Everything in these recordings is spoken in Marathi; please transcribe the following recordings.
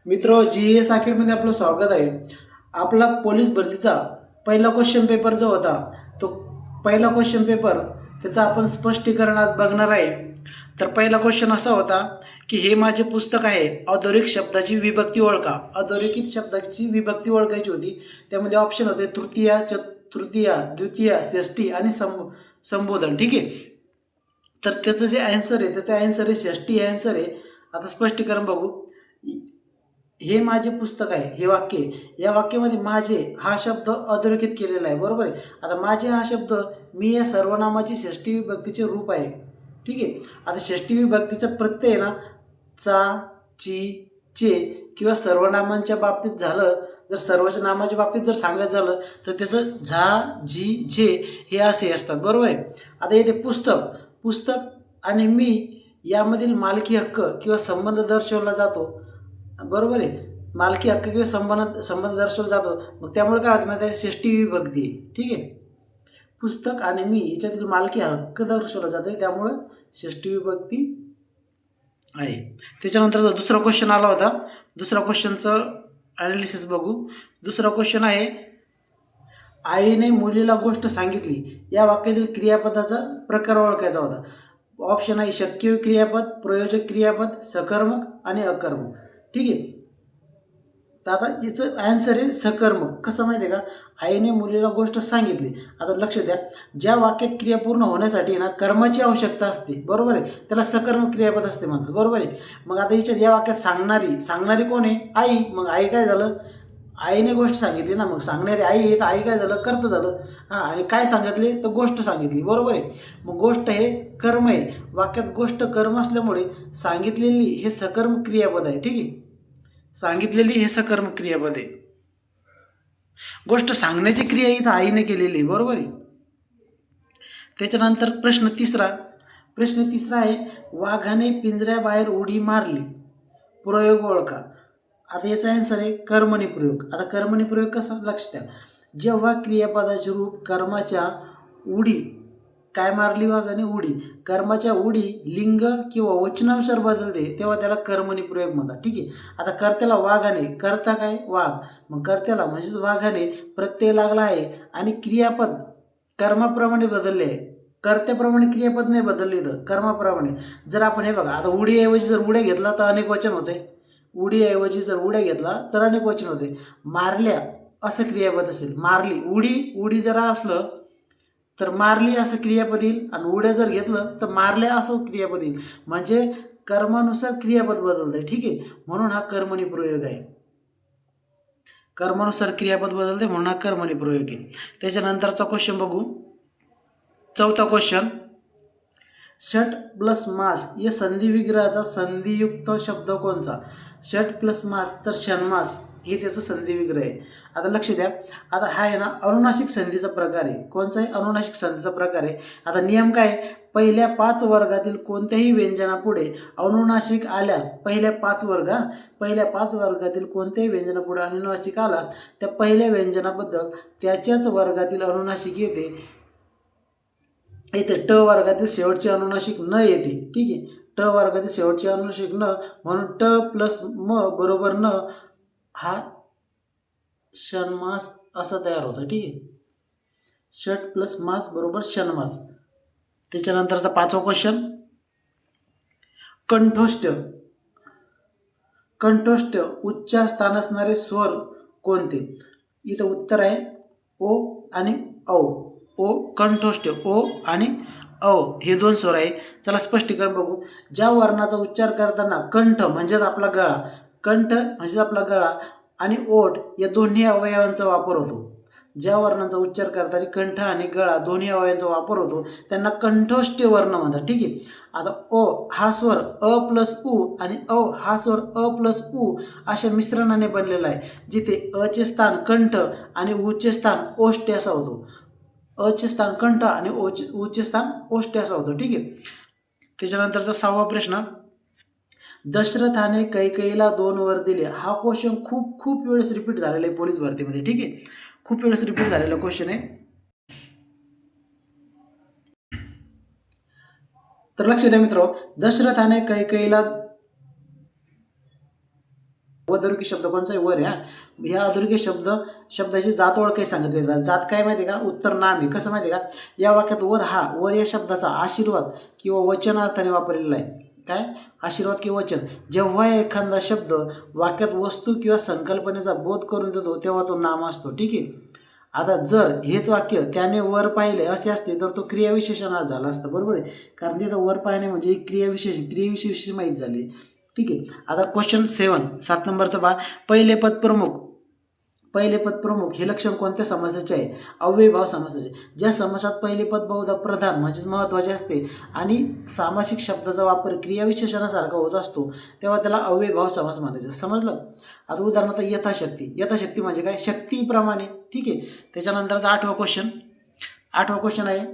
मित्रो, GS मध्ये आपलं स्वागत आहे. आपला पोलीस भरतीचा पहिला क्वेश्चन पेपर जो होता, तो पहिला क्वेश्चन पेपर त्याचं आपण स्पष्टीकरण आज बघणार आहे. तर पहिला क्वेश्चन असा होता की हे माझे पुस्तक आहे, अधोरेखित शब्दाची विभक्ती ओळखा. अधोरेखित शब्दाची विभक्ती ओळखायची होती. त्यामध्ये ऑप्शन होते तृतीया, चतुर्थीया, द्वितीया, षष्ठी आणि संबोधन. ठीक आहे. तर त्याचं जे ॲन्सर आहे, त्याचं ॲन्सर आहे षष्ठी ॲन्सर आहे. आता स्पष्टीकरण बघू. हे माझे पुस्तक आहे, हे वाक्य आहे. या वाक्यामध्ये माझे हा शब्द अधोरेखित केलेला आहे, बरोबर आहे. आता माझे हा शब्द मी या सर्वनामाची षष्ठी विभक्तीचे रूप आहे. ठीक आहे. आता षष्ठी विभक्तीचा प्रत्यय ना चा, ची, चे किंवा सर्वनामांच्या बाबतीत झालं, जर सर्वच नामाच्या बाबतीत जर सांगायचं झालं तर त्याचं झा, झी, झे हे असे असतात, बरोबर आहे. आता येते पुस्तक. पुस्तक आणि मी यामधील मालकी हक्क किंवा संबंध दर्शवला जातो, बरोबर आहे. मालकी हक्क किंवा संबंध दर्शवला जातो. मग त्यामुळे काय होतं माहिती आहे, षष्ठी विभक्ती आहे. ठीक आहे. पुस्तक आणि मी याच्यातील मालकी हक्क दर्शवला जाते, त्यामुळं षष्ठी विभक्ती आहे. त्याच्यानंतर दुसरा क्वेश्चन आला होता. दुसरा क्वेश्चनचं ॲनालिसिस बघू. दुसरा क्वेश्चन आहे, आईने मुलीला गोष्ट सांगितली. या वाक्यातील क्रियापदाचा प्रकार ओळखायचा होता. ऑप्शन आहे शक्य क्रियापद, प्रयोजक क्रियापद, सकर्मक आणि अकर्मक. ठीक आहे. तर आता याचं ॲन्सर आहे सकर्मक. कसं माहिती आहे का, आईने मुलीला गोष्ट सांगितली. आता लक्ष द्या, ज्या वाक्यात क्रिया पूर्ण होण्यासाठी ना कर्माची आवश्यकता असते, बरोबर आहे, त्याला सकर्मक क्रियापद असते म्हणतात, बरोबर आहे. मग आता याच्यात या वाक्यात सांगणारी कोण आहे, आई. मग आई काय झालं, आईने गोष्ट सांगितली ना, मग सांगणारी आई आहे, तर आई काय झालं, कर्ता झालं. हां, आणि काय सांगितले तर गोष्ट सांगितली, बरोबर आहे. मग गोष्ट हे कर्म आहे. वाक्यात गोष्ट कर्म असल्यामुळे सांगितलेली हे सकर्मक क्रियापद आहे. ठीक आहे. सांगितलेली हे सकर्मक क्रियापद आहे. गोष्ट सांगण्याची क्रिया इथं आईने केलेली आहे, बरोबर आहे. त्याच्यानंतर प्रश्न तिसरा आहे, वाघाने पिंजऱ्याबाहेर उडी मारली. प्रयोग ओळखा. आता याचा आन्सर आहे कर्मणी प्रयोग. आता कर्मणी प्रयोग कसा, लक्ष द्या. जेव्हा क्रियापदाचे रूप कर्माच्या उडी, काय मारली वाघाने, उडी, कर्माच्या उडी लिंग किंवा वचनानुसार बदलते, तेव्हा त्याला कर्मणी प्रयोग म्हणतात. ठीक आहे. आता कर्त्याला वाघाने, कर्ता काय, वाघ. मग कर्त्याला म्हणजेच वाघाने प्रत्यय लागला आहे आणि क्रियापद कर्माप्रमाणे बदलले आहे. कर्त्याप्रमाणे क्रियापद नाही बदलले, तर कर्माप्रमाणे. जर आपण हे बघा, आता उडीऐवजी जर उड्या घेतला तर अनेक वचन होते. उडीऐवजी जर उड्या घेतला तर अनेक वचन होते. मारल्या असं क्रियापद असेल, मारली, उडी जर असलं तर मारली असं क्रियापद येईल, आणि उड्या जर घेतलं तर मारल्या असं क्रियापद येईल. म्हणजे कर्मानुसार क्रियापद बदलतंय. ठीक आहे. म्हणून हा कर्मणी प्रयोग आहे. कर्मानुसार क्रियापद बदलते म्हणून हा कर्मणी प्रयोग आहे. त्याच्यानंतरचा क्वेश्चन बघू. चौथा क्वेश्चन, षट प्लस मास या संधी विग्रहाचा संधियुक्त शब्द कोणचा. षट प्लस मास तर षण्मास हे त्याचं संधी विग्रह आहे. आता लक्ष द्या. आता हा आहे ना अनुनासिक संधीचा प्रकार आहे. कोणचा आहे, अनुनासिक संधीचा प्रकार आहे. आता नियम काय, पहिल्या 5 वर्गातील कोणत्याही व्यंजनापुढे अनुनासिक आल्यास, पहिल्या 5 वर्गातील कोणत्याही व्यंजनापुढे अनुनासिक आल्यास त्या पहिल्या व्यंजनाबद्दल त्याच्याच वर्गातील अनुनासिक येते. ट वर्गातील शेवटचे अनुनासिक न येते. ठीक आहे. ट वर्गातील शेवटचे अनुनासिक न, म्हणून ट प्लस म बरोबर न हा षण्मास असा तयार होतं. ठीक आहे. षट प्लस मास बरोबर षण्मास. त्याच्यानंतरचा 5वा क्वेश्चन, कंठोष्ठ उच्चार स्थान असणारे स्वर कोणते. इथं उत्तर आहे ओ आणि औ. ओ कंठोष्ठ, ओ आणि औ हे 2 स्वर आहे. चला स्पष्टीकरण बघू. ज्या वर्णाचा उच्चार करताना कंठ म्हणजेच आपला गळा आणि ओठ या दोन्ही अवयवांचा वापर होतो. ज्या वर्णांचा उच्चार करताना कंठ आणि गळा दोन्ही अवयवांचा वापर होतो त्यांना कंठोष्ठ वर्ण म्हणतात. ठीक आहे. आता ओ हा स्वर अ प्लस उ आणि औ हा स्वर अ प्लस उ अशा मिश्रणाने बनलेला आहे, जिथे अ चे स्थान कंठ आणि उ चे स्थान ओष्ठ असा होतो. अ चे स्थान कंठ आणि उ चे स्थान ओष्ठ असा होतो. ठीक आहे. त्याच्यानंतरचा 6वा प्रश्न, दशरथाने कैकेयीला 2 वर दिले. हा क्वेश्चन खूप वेळेस रिपीट झालेला आहे पोलीस भरतीमध्ये. ठीक आहे. खूप वेळेस रिपीट झालेला क्वेश्चन आहे. तर लक्ष द्या मित्र, दशरथाने कैकेयीला अधोरेखित शब्द कोणचा आहे? वर आहे. हा, ह्या अधोरेखित शब्दाची जात ओळख काही सांगितली जातात. जात काय माहिती आहे का? उत्तर नाम आहे. कसं माहिती आहे का? या वाक्यात वर या शब्दाचा आशीर्वाद किंवा वचनार्थाने वापरलेला आहे. काय? आशीर्वाद किंवा वचन. जेव्हा एखादा शब्द वाक्यात वस्तू किंवा संकल्पनेचा बोध करून देतो तेव्हा तो नाम असतो. ठीक आहे. आता जर हेच वाक्य त्याने वर पाहिले असे असते तर तो क्रियाविशेषण झाला असतं. बरोबर आहे. कारण तिथं वर पाहणे म्हणजे एक क्रियाविशेष माहीत झाली. ठीक आहे. आता क्वेश्चन 7 नंबरचा पहिले पद प्रमुख हे लक्षण कोणत्या समासाचे आहे? अव्ययीभाव समासाचे. ज्या समासात पहिले पद बहुधा प्रधान म्हणजेच महत्त्वाचे असते आणि सामासिक शब्दाचा वापर क्रियाविशेषणासारखा होत असतो तेव्हा त्याला अव्ययीभाव समास म्हणायचं. समजलं? आता उदाहरणार्थ यथाशक्ती म्हणजे काय? शक्तीप्रमाणे. ठीक आहे. त्याच्यानंतरचा आठवा क्वेश्चन आहे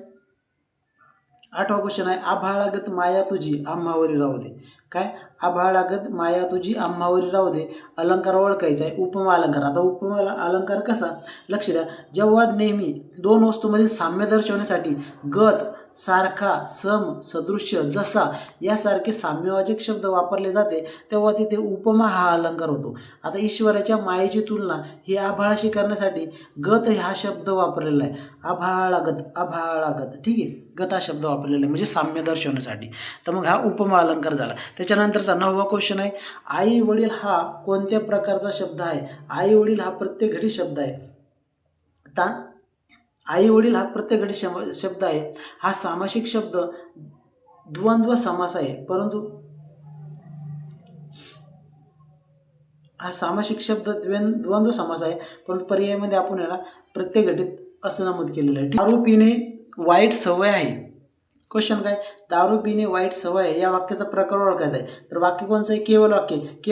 आभाळागत माया तुझी आम्हावरी राहू दे. काय? आभाळागत माया तुझी आम्हावरी राहू दे. अलंकार ओळखायचा आहे. उपमा अलंकार. आता उपमा अलंकार कसा? लक्ष द्या. जेव्हा नेहमी दोन वस्तूंमधील साम्य दर्शवण्यासाठी गत, सारखा, सम, सदृश्य, जसा यासारखे साम्यवाचक शब्द वापरले जाते तेव्हा तिथे उपमा हा अलंकार होतो. आता ईश्वराच्या मायेची तुलना ही आभाळाशी करण्यासाठी गत हा शब्द वापरलेला आहे. आभाळागत. ठीक आहे. गत हा शब्द वापरलेला आहे म्हणजे साम्य दर्शवण्यासाठी. तर मग हा उपमा अलंकार झाला. त्याच्यानंतरचा 9वा क्वेश्चन आहे आई वडील हा कोणत्या प्रकारचा शब्द आहे? आई वडील हा प्रत्येक घटी शब्द आहे. आता आई वडील हा प्रत्येक घटी शब्द आहे. हा सामासिक शब्द द्वंद्व समास आहे. परंतु हा सामासिक शब्द द्वंद्व समास आहे. परंतु पर्यायामध्ये आपण याला प्रत्येक घटीत असं नमूद केलेलं आहे. दारू पिणे वाईट सवय आहे. क्वेश्चन काय? दारू पिणे वाईट सवय आहे. या वाक्याचा प्रकार ओळखायचा आहे. तर वाक्य कोणचं आहे? केवळ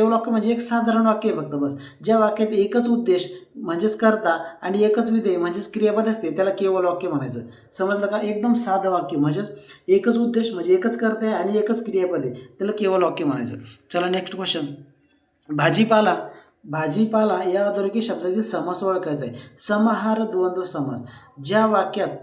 वाक्य म्हणजे एक साधारण वाक्य आहे फक्त बस. ज्या वाक्यात एकच उद्देश म्हणजेच कर्ता आणि एकच विधेय म्हणजेच क्रियापद असते त्याला केवळ वाक्य म्हणायचं. समजलं का? एकदम साधं वाक्य म्हणजेच एकच उद्देश म्हणजे एकच कर्ता आहे आणि एकच क्रियापद आहे त्याला केवळ वाक्य म्हणायचं. चला नेक्स्ट क्वेश्चन. भाजीपाला या अधोरेखित शब्दातील समास ओळखायचा आहे. समाहार द्वंद्व समास. ज्या वाक्यात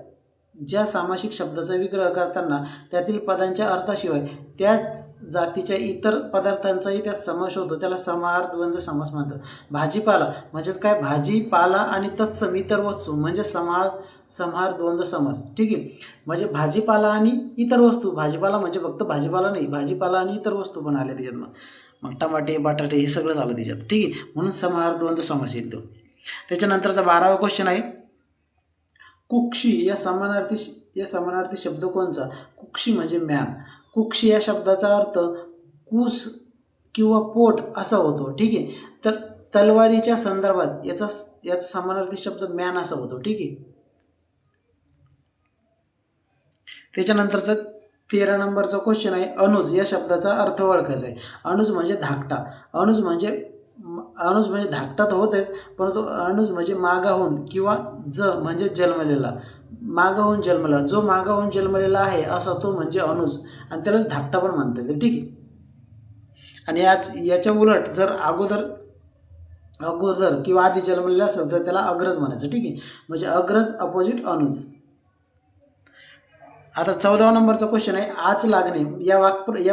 ज्या सामासिक शब्दाचा विग्रह करताना त्यातील पदांच्या अर्थाशिवाय त्याच जातीच्या इतर पदार्थांचाही त्यात समावेश होतो त्याला समाहार द्वंद्व समास म्हणतात. भाजीपाला म्हणजेच काय? भाजीपाला आणि तत्सम इतर वस्तू म्हणजे समाहार द्वंद्व समास. ठीक आहे. म्हणजे भाजीपाला आणि इतर वस्तू. भाजीपाला म्हणजे फक्त भाजीपाला नाही, भाजीपाला आणि इतर वस्तू पण आल्या त्याच्यात. मग टमाटे, बटाटे हे सगळं झालं त्याच्यात. ठीक आहे. म्हणून समाहार द्वंद्व समास येतो. त्याच्यानंतरचा 12वा क्वेश्चन आहे कुक्षी या समानार्थी शब्द कोणचा? कुक्षी म्हणजे म्यान. कुक्षी या शब्दाचा अर्थ कुस किंवा पोट असा होतो. ठीक आहे. तर तलवारीच्या संदर्भात याचा समानार्थी शब्द म्यान असा होतो. ठीक आहे. त्याच्यानंतरचा 13 नंबरचा क्वेश्चन आहे अनुज या शब्दाचा अर्थ ओळखायचा आहे. अनुज म्हणजे धाकटा. अनुज म्हणजे धाकटा तर होतेच, परंतु अनुज म्हणजे मागाहून किंवा म्हणजे जन्मलेला. मागाहून जन्मला. जो मागाहून जन्मलेला आहे असा तो म्हणजे अनुज आणि त्यालाच धाकटा पण म्हणता येते. ठीक आहे. आणि याच्या उलट जर अगोदर किंवा आधी जन्मलेला असेल तर त्याला अग्रज म्हणायचं. ठीक आहे. म्हणजे अग्रज अपोजिट अनुज. आता 14 नंबरचा क्वेश्चन आहे आच लागणे या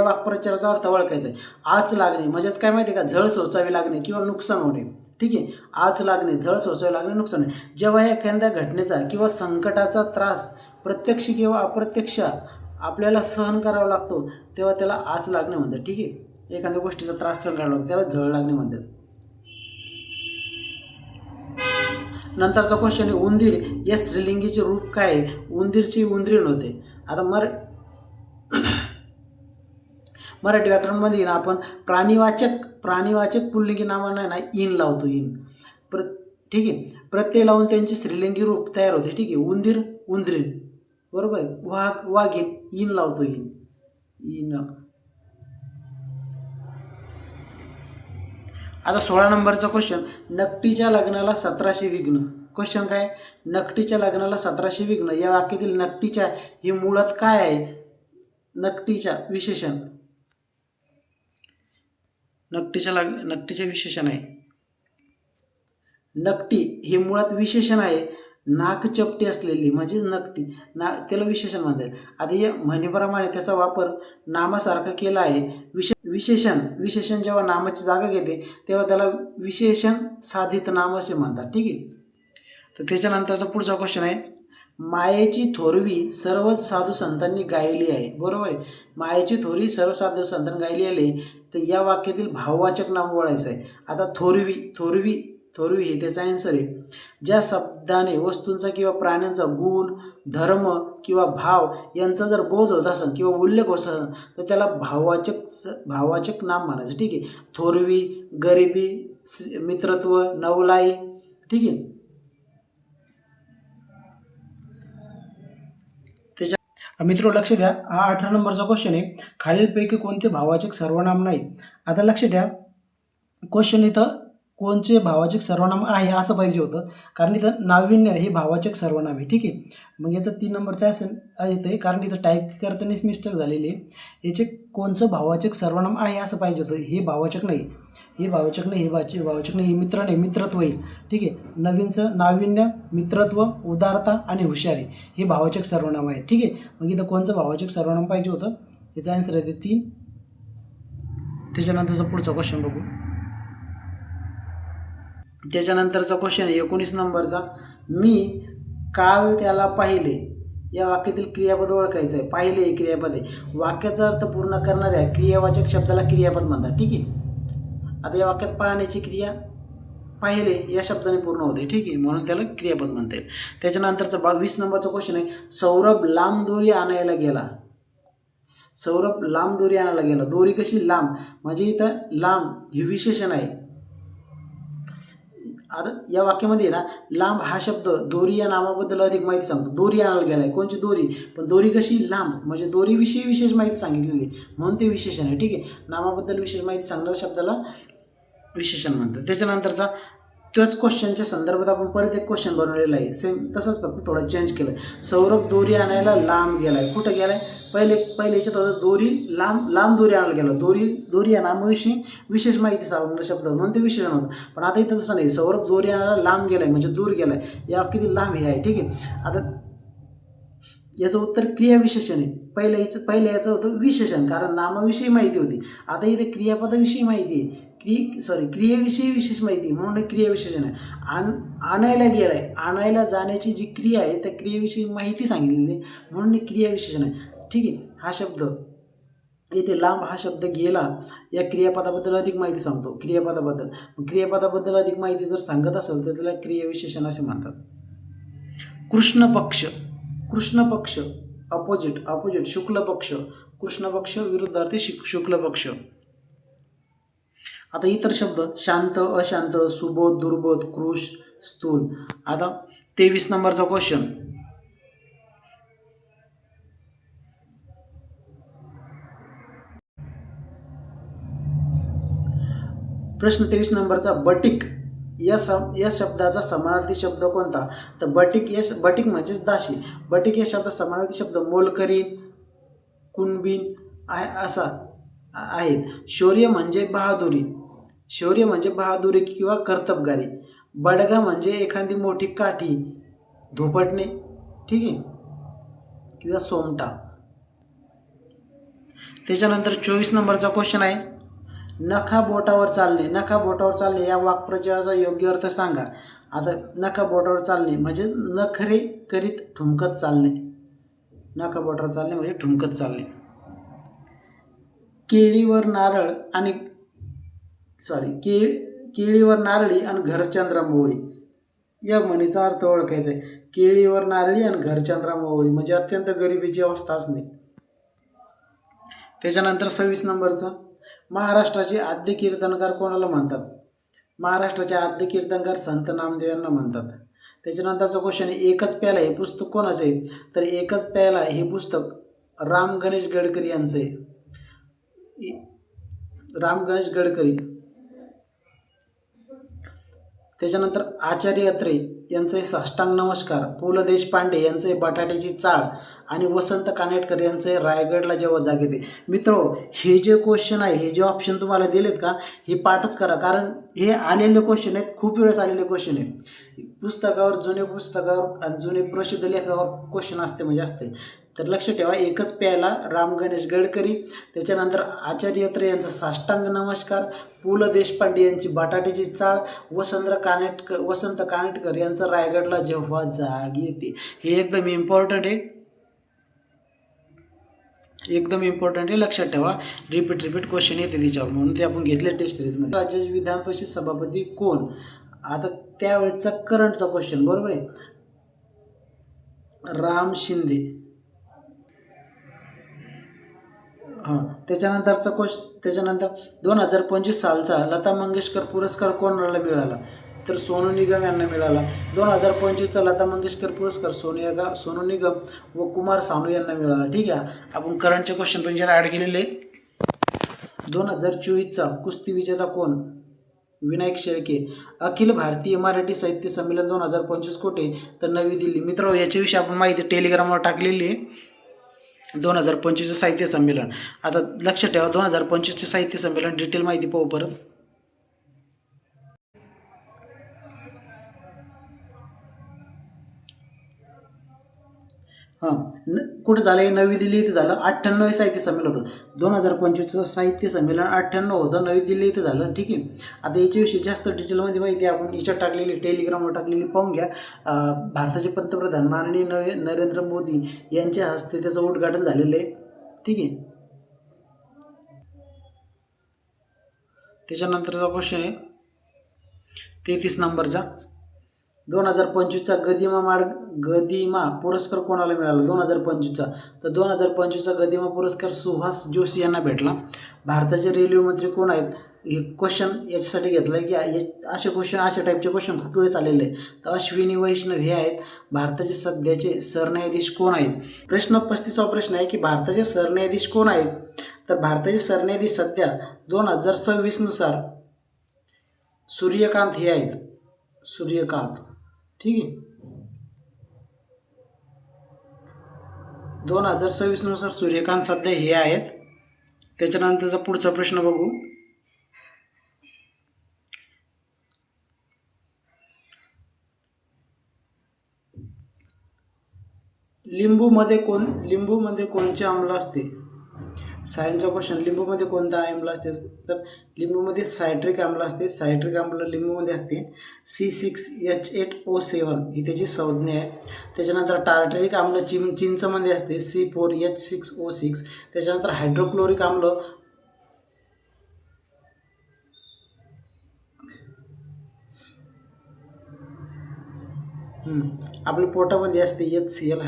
वाक्प्रचाराचा अर्थ ओळखायचा आहे. आच लागणे म्हणजेच काय माहिती आहे का? झळ सोसावी लागणे किंवा नुकसान होणे. ठीक आहे. आच लागणे, झळ सोसावी लागणे, नुकसान होणे. जेव्हा एखाद्या घटनेचा किंवा संकटाचा त्रास प्रत्यक्ष किंवा अप्रत्यक्ष आपल्याला सहन करावा लागतो तेव्हा त्याला आच लागणे म्हणतात. ठीक आहे. एखाद्या गोष्टीचा त्रास सहन करावा लागतो त्याला झळ लागणे म्हणतात. नंतरचा क्वेश्चन आहे उंदीर या स्त्रीलिंगीचे रूप काय आहे? उंदीरची उंदरीण होते. आता मराठी व्याकरणमध्ये ना आपण प्राणीवाचक पुल्लिंगी नावांना ना इन लावतो. ठीक आहे. प्रत्यय लावून त्यांचे स्त्रीलिंगी रूप तयार होते. ठीक आहे. उंदीर उंदरीण. बरोबर आहे. वाघ वाघीण इन लावतो. इन. आता 16 नंबरचा क्वेश्चन नकटीच्या लग्नाला 1700 विघ्न. क्वेश्चन काय? नकटीच्या लग्नाला 1700 विघ्न या वाक्यातील नकटीच्या हे मुळात काय आहे? नकटीच्या विशेषण. नकटीचे विशेषण आहे. नकटी हे मुळात विशेषण आहे नाक चपटी असलेली म्हणजे नकटी त्याला विशेषण म्हणता येईल. आता या म्हणीप्रमाणे त्याचा वापर नामासारखा केला आहे. विशेषण जेव्हा नामाची जागा घेते तेव्हा त्याला विशेषण साधित नाम असे म्हणतात. ठीक आहे. तर त्याच्यानंतरचा पुढचा क्वेश्चन आहे, मायेची थोरवी सर्वच साधू संतांनी गायली आहे. बरोबर आहे. मायेची थोरवी सर्व साधू संतांनी गायली आहे. तर या वाक्यातील भाववाचक नाम ओळखायचं आहे. आता थोरवी हे त्याचा आन्सर आहे. ज्या शब्दाने वस्तूंचा किंवा प्राण्यांचा गुण, धर्म किंवा भाव यांचा जर बोध होत असेल किंवा उल्लेख होत असेल तर त्याला भाववाचक नाम म्हणायचं. ठीक आहे. थोरवी, गरिबी, मित्रत्व, नवलाई. ठीक आहे. मित्र लक्ष द्या, हा 18 नंबरचा क्वेश्चन आहे. खालीलपैकी कोणते भाववाचक सर्वनाम नाही. आता लक्ष द्या, क्वेश्चन इथं कोणचे भाववाचक सर्वनाम आहे असं पाहिजे होतं, कारण इथं नाविन्य हे भाववाचक सर्वनाम आहे. ठीक आहे. मग याचं 3 नंबरचं येतं, कारण इथं टाईप करतानाच मिस्टेक झालेली आहे. याचे कोणचं भाववाचक सर्वनाम आहे असं पाहिजे होतं. हे भाववाचक नाही, हे भाववाचक नाही, हे मित्र नाही, मित्रत्व येईल. ठीक आहे. नवीनचं नाविन्य, मित्रत्व, उदारता आणि हुशारी हे भाववाचक सर्वनाम आहे. ठीक आहे. मग इथं कोणचं भाववाचक सर्वनाम पाहिजे होतं. याचा आन्सर आहे 3. त्याच्यानंतरचा पुढचा क्वेश्चन बघू. त्याच्यानंतरचा क्वेश्चन आहे 19 नंबरचा, मी काल त्याला पाहिले. या वाक्यातील क्रियापद ओळखायचं आहे. पाहिले हे क्रियापद आहे. वाक्याचा अर्थ पूर्ण करणाऱ्या क्रियावाचक शब्दाला क्रियापद म्हणतात. ठीक आहे. आता या वाक्यात पाहण्याची क्रिया पाहिले या शब्दाने पूर्ण होते. ठीक आहे. म्हणून त्याला क्रियापद म्हणता येईल. त्याच्यानंतरचा 20 नंबरचा क्वेश्चन आहे, सौरभ लांब दोरी आणायला गेला. सौरभ लांब दोरी आणायला गेला. दोरी कशी लांब, म्हणजे इथं लांब हे विशेषण आहे. आता या वाक्यामध्ये ना लांब हा शब्द दोरी या नामाबद्दल अधिक माहिती सांगतो. दोरी आणायला गेलाय, कोणची दोरी, पण दोरी कशी लांब, म्हणजे दोरीविषयी विशेष माहिती सांगितलेली म्हणून ते विशेषण आहे. ठीक आहे. नामाबद्दल विशेष माहिती सांगणाऱ्या शब्दाला विशेषण म्हणतात. त्याच्यानंतरचा तोच क्वेश्चनच्या संदर्भात आपण परत एक क्वेश्चन बनवलेला आहे. सेम तसंच, फक्त थोडं चेंज केलं. सौरभ दोरी आणायला लांब गेलाय. कुठं गेलाय, पहिले याच्यात होतं दोरी लांब दोरी आणायला गेला. दोरी या नामाविषयी विशेष माहिती सांगणारा शब्द म्हणून ते विशेषण होतं. पण आता इथं तसं नाही. सौरभ दोरी आणायला लांब गेलाय म्हणजे दूर गेलाय. या किती लांब हे आहे. ठीक आहे. आता याचं उत्तर क्रियाविशेषण आहे. पहिलं याचं होतं विशेषण, कारण नामाविषयी माहिती होती. आता इथे क्रियापदाविषयी माहिती आहे. क्रियेविषयी विशेष माहिती म्हणून क्रियाविशेषण आहे. आणायला गेलाय, आणायला जाण्याची जी क्रिया आहे त्या क्रियेविषयी माहिती सांगितलेली म्हणून क्रियाविशेषण आहे. ठीक आहे. हा शब्द इथे लांब हा शब्द गेला या क्रियापदाबद्दल अधिक माहिती सांगतो. क्रियापदाबद्दल अधिक माहिती जर सांगत असेल तर त्याला क्रियाविशेषण असे म्हणतात. कृष्ण पक्ष अपोजिट शुक्ल पक्ष, कृष्ण पक्ष विरुद्धार्थी शुक्ल पक्ष. आता इतर शब्द शांत, अशांत, सुबोध, दुर्बोध, कृश, स्थूल. आता 23 नंबरचा क्वेश्चन, प्रश्न 23 नंबरचा, बटीक या शब्दाचा समानार्थी शब्द कोणता. तर बटीक म्हणजेच दाशी. बटीक या शब्दाचा समानार्थी शब्द मोलकरीण, कुणबीन असा आहेत. शौर्य म्हणजे बहादुरी किंवा कर्तबगारी. बडगा म्हणजे एखादी मोठी काठी, धोपटणे. ठीक आहे, किंवा सोमटा. त्याच्यानंतर 24 नंबरचा क्वेश्चन आहे, नखा बोटावर चालणे या वाक्प्रचाराचा योग्य अर्थ सांगा. आता नखा बोटावर चालणे म्हणजे नखरे करीत ठुमकत चालणे. नखा बोटावर चालणे म्हणजे ठुमकत चालणे. केळीवर नारळी आणि घर चंद्रमोळी या म्हणीचा अर्थ ओळखायचा आहे. केळीवर नारळी आणि घर चंद्रमोळी म्हणजे अत्यंत गरिबीची अवस्था असणे. त्याच्यानंतर 26 नंबरचा, महाराष्ट्राचे आद्य कीर्तनकार कोणाला म्हणतात. महाराष्ट्राचे आद्य कीर्तनकार संत नामदेव यांना म्हणतात. त्याच्यानंतरचा क्वेश्चन आहे, एकच प्याला हे पुस्तक कोणाचं आहे. तर एकच प्याला हे पुस्तक राम गणेश गडकरी यांचं आहे. राम गणेश गडकरी. त्याच्यानंतर आचार्य अत्रे यांचं आहे साष्टांग नमस्कार. पु ल देशपांडे यांचं आहे बटाट्याची चाळ. आणि वसंत कानेटकर यांचं आहे रायगडला जेव्हा जाग येते. मित्रो, हे जे क्वेश्चन आहे, हे जे ऑप्शन तुम्हाला दिलेत का, हे पाठच करा, कारण हे आलेले क्वेश्चन आहेत, खूप वेळेस आलेले क्वेश्चन आहे. पुस्तकावर, जुने पुस्तकावर आणि जुने प्रसिद्ध लेखावर क्वेश्चन असते म्हणजे असते. तर लक्ष ठेवा, एकच प्याला राम गणेश गडकरी, त्याच्यानंतर आचार्य अत्रे यांचा साष्टांग नमस्कार, पु ल देशपांडे यांची बटाट्याची चाळ, वसंत कानेटकर यांचं रायगडला जेव्हा जाग येते. हे एकदम इम्पॉर्टंट आहे, एकदम इम्पॉर्टंट आहे, लक्षात ठेवा. रिपीट क्वेश्चन येते त्याच्यावर, म्हणून ते आपण घेतले टेस्ट सिरीजमध्ये. राज्याचे विधान परिषद सभापती कोण? आता त्यावेळेचा करंटचा क्वेश्चन, बरोबर आहे, राम शिंदे. हां, त्याच्यानंतर 2025 सालचा लता मंगेशकर पुरस्कार कोणाला मिळाला? तर सोनू निगम यांना मिळाला. 2025चा लता मंगेशकर पुरस्कार सोनू निगम व कुमार सानू यांना मिळाला. ठीक आहे, आपण करंटचे क्वेश्चन पण ॲड केलेले. 2024चा कुस्ती विजेता कोण? विनायक शेळके. अखिल भारतीय मराठी साहित्य संमेलन 2025 कुठे? तर नवी दिल्ली. मित्रांनो, याच्याविषयी आपण माहिती टेलिग्रामवर टाकलेली आहे. 2025चं साहित्य संमेलन. आता लक्षात ठेवा, 2025चे साहित्य संमेलन डिटेल माहिती पाहू परत. हां, कुठं झालं? नवी दिल्ली इथे झालं. 98 साहित्य संमेलन होतं. 2025चं साहित्य संमेलन 98 होतं, नवी दिल्ली इथे झालं. ठीक आहे, आता याच्याविषयी जास्त डिटेलमध्ये माहिती आपण याच्यात टाकलेली, टेलिग्रामवर टाकलेली, पाहून घ्या. भारताचे पंतप्रधान माननीय नरेंद्र मोदी यांच्या हस्ते त्याचं उद्घाटन झालेलं आहे. ठीक आहे, त्याच्यानंतरचा क्वेश्चन आहे 33 नंबरचा. 2025चा गदिमा पुरस्कार कोणाला मिळाला? 2025चा, तर 2025चा गदिमा पुरस्कार सुहास जोशी यांना भेटला. भारताचे रेल्वे मंत्री कोण आहेत? हे क्वेश्चन याच्यासाठी घेतलं आहे की असे क्वेश्चन, अशा टाईपचे क्वेश्चन खूप वेळेस आलेले आहे. तर अश्विनी वैष्णव हे आहेत. भारताचे सध्याचे सरन्यायाधीश कोण आहेत? प्रश्न 35वा प्रश्न आहे की भारताचे सरन्यायाधीश कोण आहेत? तर भारताचे सरन्यायाधीश सध्या 2026 नुसार सूर्यकांत हे आहेत. सूर्यकांत. ठीक आहे, 2026 नुसार सूर्यकांत सध्या हे आहेत. त्याच्यानंतरचा पुढचा प्रश्न बघू. लिंबूमध्ये कोणते आम्ल असते? सायन्सचा क्वेश्चन. लिंबूमध्ये कोणता आम्ल असते? तर लिंबूमध्ये सायट्रिक आम्ल असते. सायट्रिक आम्ल लिंबूमध्ये असते. C6H8O7 ही त्याची संज्ञा आहे. त्याच्यानंतर टार्टरिक आम्ल चिंचमध्ये असते, C4H6O6. त्याच्यानंतर हायड्रोक्लोरिक आम्ल आपल्या पोटामध्ये असते, HCl.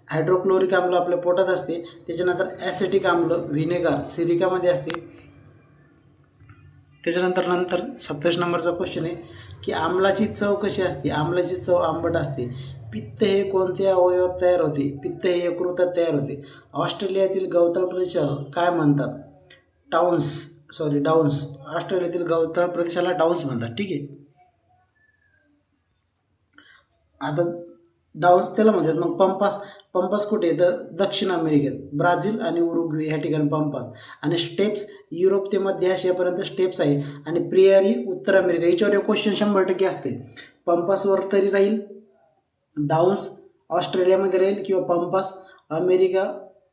हायड्रोक्लोरिक आम्ल आपल्या पोटात असते. त्याच्यानंतर ॲसिटिक आम्ल व्हिनेगार सिरिकामध्ये असते. त्याच्यानंतर 27 नंबरचा क्वेश्चन आहे की आम्लाची चव कशी असते? आम्लाची चव आंबट असते. पित्त हे कोणत्या अवयवात तयार होते? पित्त हे यकृतात तयार होते. ऑस्ट्रेलियातील गवताळ प्रदेशाला काय म्हणतात? डाउन्स. ऑस्ट्रेलियातील गवताळ प्रदेशाला डाउन्स म्हणतात. ठीक आहे, आता डाउन्स त्याला म्हणतात. मग पंपास कुठे? तर दक्षिण अमेरिकेत, ब्राझील आणि उरुग्वे ह्या ठिकाणी पंपास. आणि स्टेप्स युरोप ते मध्य आशियापर्यंत स्टेप्स आहे. आणि प्रियारी उत्तर अमेरिका. याच्यावर क्वेश्चन 100% असते. पंपासवर तरी राहील, डाउन्स ऑस्ट्रेलियामध्ये राहील, किंवा पंपास अमेरिका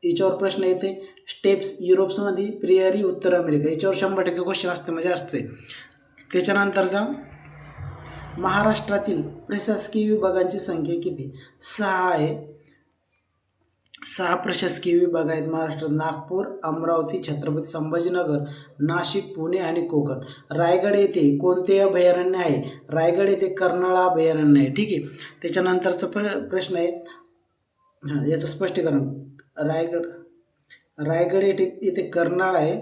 याच्यावर प्रश्न येते. स्टेप्स युरोपमध्ये, प्रियारी उत्तर अमेरिका याच्यावर 100% क्वेश्चन असते, म्हणजे असते. त्याच्यानंतरचा महाराष्ट्रातील प्रशासकीय विभागांची संख्या किती? 6 आहे. 6 प्रशासकीय विभाग आहेत महाराष्ट्रात. नागपूर, अमरावती, छत्रपती संभाजीनगर, नाशिक, पुणे आणि कोकण. रायगड येथे कोणते अभयारण्य आहे? रायगड येथे कर्नाळा अभयारण्य आहे. ठीक आहे, त्याच्यानंतरचा प्रश्न आहे, याचं स्पष्टीकरण. रायगड येथे कर्नाळ आहे,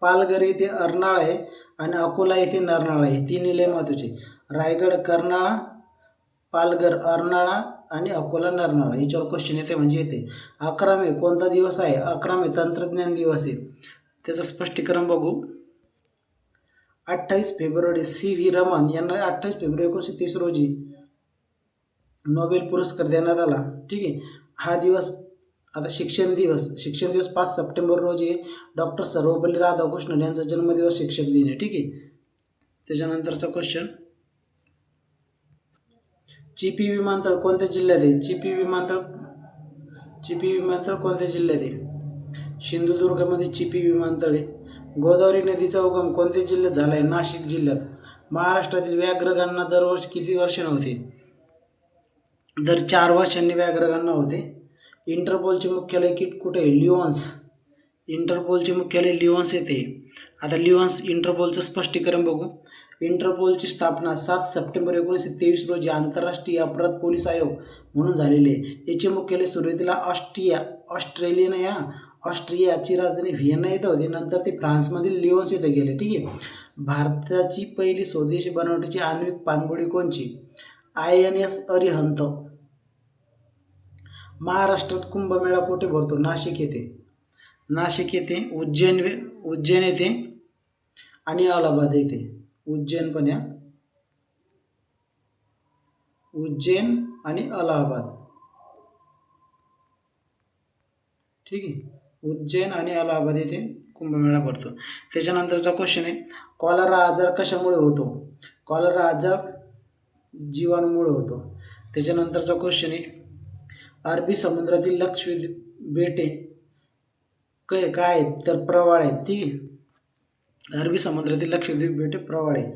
पालघर येथे अर्नाळ आहे आणि अकोला येथे नरनाळा आहे. 3 लय महत्त्वाचे. रायगड, कर्नाळा, पालघर, अर्नाळा आणि अकोला, नरनाळा याच्यावर क्वेश्चन येते, म्हणजे येते. 11 मे कोणता दिवस आहे? 11 मे तंत्रज्ञान दिवस आहे. त्याचं स्पष्टीकरण बघू. 28 फेब्रुवारी C.V. रमन यांना 28 फेब्रुवारी 1930 रोजी नोबेल पुरस्कार देण्यात आला. ठीक आहे, हा दिवस आता शिक्षण दिवस 5 सप्टेंबर रोजी डॉक्टर सर्वपल्ली राधाकृष्णन यांचा जन्मदिवस शिक्षक दिन आहे. ठीक आहे. त्याच्यानंतरचा क्वेश्चन, चिपी विमानतळ कोणत्या जिल्ह्यात आहे? चिपी विमानतळ कोणत्या जिल्ह्यात आहे? सिंधुदुर्गमध्ये चिपी विमानतळ आहे. गोदावरी नदीचा उगम कोणत्या जिल्ह्यात झाला आहे? नाशिक जिल्ह्यात. महाराष्ट्रातील व्याघ्रगणना दरवर्षी किती वर्षांनी होते? दर 4 वर्षांनी व्याघ्रगणना होते. इंटरपोलचे मुख्यालय कुठे आहे? लिओन्स. इंटरपोलचे मुख्यालय लिओन्स येथे. आता लिओन्स इंटरपोलचं स्पष्टीकरण बघू. इंटरपोलची स्थापना 7 सप्टेंबर 1923 रोजी आंतरराष्ट्रीय अपराध पोलीस आयोग म्हणून झालेले आहे. याचे मुख्यालय सुरुवातीला ऑस्ट्रियाची राजधानी व्हिएन्ना येथे होती. नंतर ते फ्रान्समधील लिओन्स येथे गेले. ठीक आहे. भारताची पहिली स्वदेशी बनावटीची आण्विक पाणबुडी कोणची? INS अरिहंत. महाराष्ट्रात कुंभमेळा कुठे भरतो? नाशिक येथे, उज्जैन येथे आणि अलाहाबाद येथे. उज्जैन आणि अलाहाबाद. ठीक आहे. उज्जैन आणि अलाहाबाद येथे कुंभमेळा भरतो. त्याच्यानंतरचा क्वेश्चन आहे, कॉलरा आजार कशामुळे होतो? कॉलरा आजार जीवाणूमुळे होतो. त्याच्यानंतरचा क्वेश्चन आहे, अरबी समुद्रातील लक्षद्वीप बेटे काय आहेत? तर प्रवाळ आहेत. ठीक आहे. अरबी समुद्रातील लक्षद्वीप बेटे प्रवाळ आहे.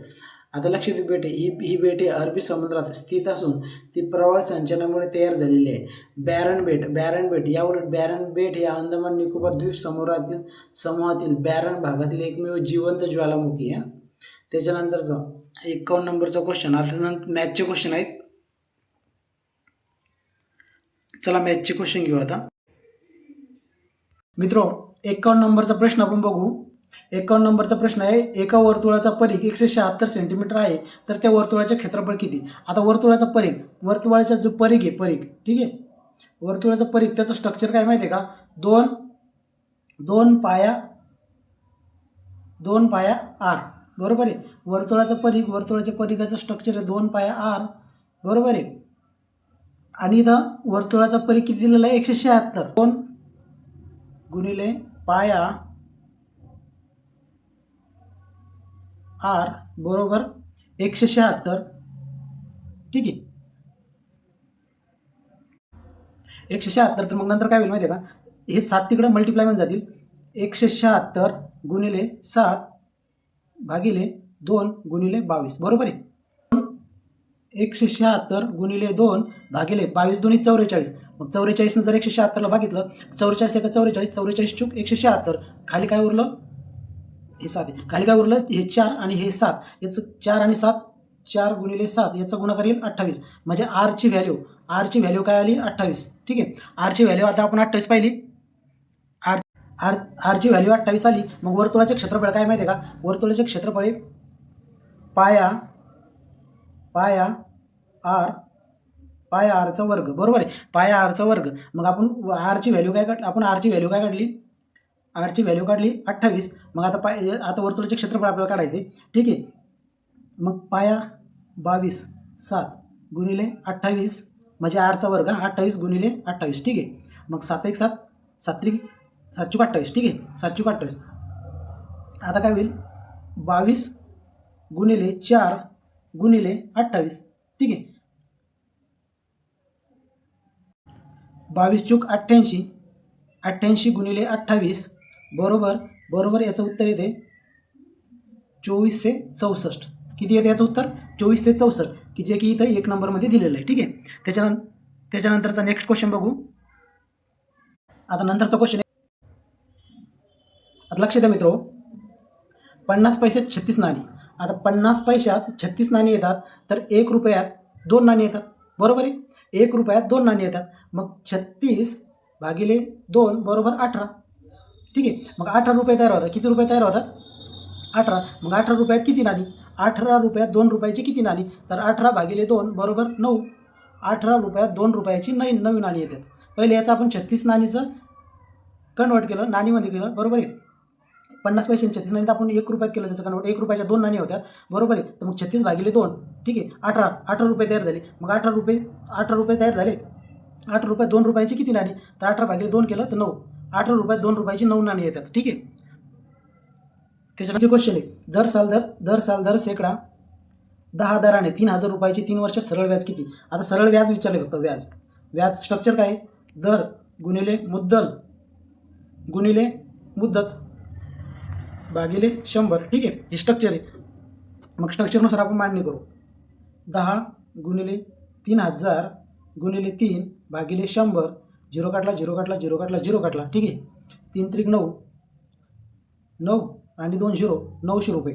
आता लक्षद्वीप बेटे ही बेटे अरबी समुद्रात स्थित असून ती प्रवाळ संचलनामुळे तयार झालेली आहे. बॅरन बेट याउलट बॅरन बेट हे अंदमान निकोबार द्वीप समूहातील बॅरन भागातील एकमेव जिवंत ज्वालामुखी आहे. त्याच्यानंतरचा 51 नंबरचा क्वेश्चन. आता मॅथचे क्वेश्चन आहेत. चला मॅथचे क्वेश्चन घेऊ. आता मित्रो 51 नंबरचा प्रश्न आपण बघू. 51 नंबरचा प्रश्न आहे, एका वर्तुळाचा परिघ 176 सेंटीमीटर आहे, तर त्या वर्तुळाचे क्षेत्रफळ किती? आता वर्तुळाचा जो परिघ आहे, ठीक आहे, वर्तुळाचा परिघ त्याचं स्ट्रक्चर काय माहिती आहे का? दोन पाया आर. बरोबर आहे. वर्तुळाच्या परिघाचं स्ट्रक्चर आहे 2 पाया आर. बरोबर आहे. आणि इथं वर्तुळाचा परिघ किती दिलेला आहे? 176. 2 गुणिले पाया आर बरोबर 176. ठीक आहे. 176. तर मग नंतर काय होईल माहिती आहे का? हे 7 तिकडे मल्टिप्लाय होऊन जातील. 176 गुणिले 7 भागिले 2 गुणिले 22. बरोबर आहे. 176 गुणिले 2 भागिले 22 दोन्ही 44. मग 44 जर 176ला भागितलं, 44 एका 44, 44 चूक 176. खाली काय उरलं? हे 7 आहे. खाली काय उरलं? हे 4 आणि हे 7. याचं 4 आणि 7, 4 गुणिले 7 याचा गुणाकार येईल 28. म्हणजे आरची व्हॅल्यू काय आली? 28. ठीक आहे. आरची व्हॅल्यू आता आपण 28 पाहिली. आरची व्हॅल्यू 28 आली. मग वर्तुळाचे क्षेत्रफळ काय माहिती आहे का? वर्तुळाचे क्षेत्रफळ आहे पाया आरचा वर्ग. बरोबर आहे. पाया आरचा वर्ग. मग आपण आरची व्हॅल्यू काय काढली? आरची व्हॅल्यू काढली 28. मग आता वर्तुळाचे क्षेत्रफळ आपल्याला काढायचे. ठीक आहे. मग पाया 22 7 गुणिले 28 म्हणजे आरचा वर्ग. 28 गुणिले 28. ठीक आहे. मग 7 1 7 7 3 7 चूक 28. ठीक आहे. 7 चूक 28. आता काय होईल? 22 गुणिले 4 गुणिले 28. ठीक आहे. 22 चूक 88. 88 गुणिले 28 बरोबर याचं उत्तर येते 2464. किती येते याचं उत्तर? 2464, की जे की इथं 1 नंबरमध्ये दिलेलं आहे. ठीक आहे. त्याच्यानंतरचा नेक्स्ट क्वेश्चन बघू. आता नंतरचा क्वेश्चन आहे, आता लक्ष द्या मित्रो, 50 पैशात 36 नाणी. आता 50 पैशात 36 नाणी येतात, तर 1 रुपयात 2 नाणी येतात. बरोबर आहे. 1 रुपयात 2 नाणी येतात. मग 36 भागिले 2 बरोबर 18. ठीक आहे. मग 18 रुपये तयार होतात. किती रुपये तयार होतात? 18. मग 18 रुपयात किती नाणी? 18 रुपयात 2 रुपयाची किती नाणी? तर 18 भागिले 2 बरोबर 9. 18 रुपयात 2 रुपयाची 9 नाणी येतात. पहिले याचं आपण 36 नाणीचं कन्वर्ट केलं, नाणीमध्ये केलं. बरोबर आहे. 50 पैसे 36 नाणी तर आपण 1 रुपयात केलं त्याचं कन्वर्ट. 1 रुपयाच्या 2 नाणी होत्या. बरोबर आहे. तर मग 36 भागिले 2. ठीक आहे. 18 रुपये तयार झाले. मग 18 रुपये तयार झाले. ₹8 2 किती नाणी, तर 18/2 केलं तर 9. ₹18 2 9 नाणी येतात. ठीक आहे. त्याच्यानंतर क्वेश्चन आहे, दर साल दर शेकडा 10 दराने ₹3,000 3 वर्षात सरळ व्याज किती. आता सरळ व्याज विचारले फक्त. व्याज स्ट्रक्चर काय आहे, दर गुणिले मुद्दल गुणिले मुद्दत भागिले 100. ठीक आहे, हे स्ट्रक्चर आहे. मग स्ट्रक्चरनुसार आपण मांडणी करू. 10 गुणिले 3,000 गुणिले 3 भागिले 100. 0 काढला, 0 काढला, 0 काढला, 0 काढला. ठीक आहे. 3 त्रिक 9, 9 आणि 2 0, ₹900.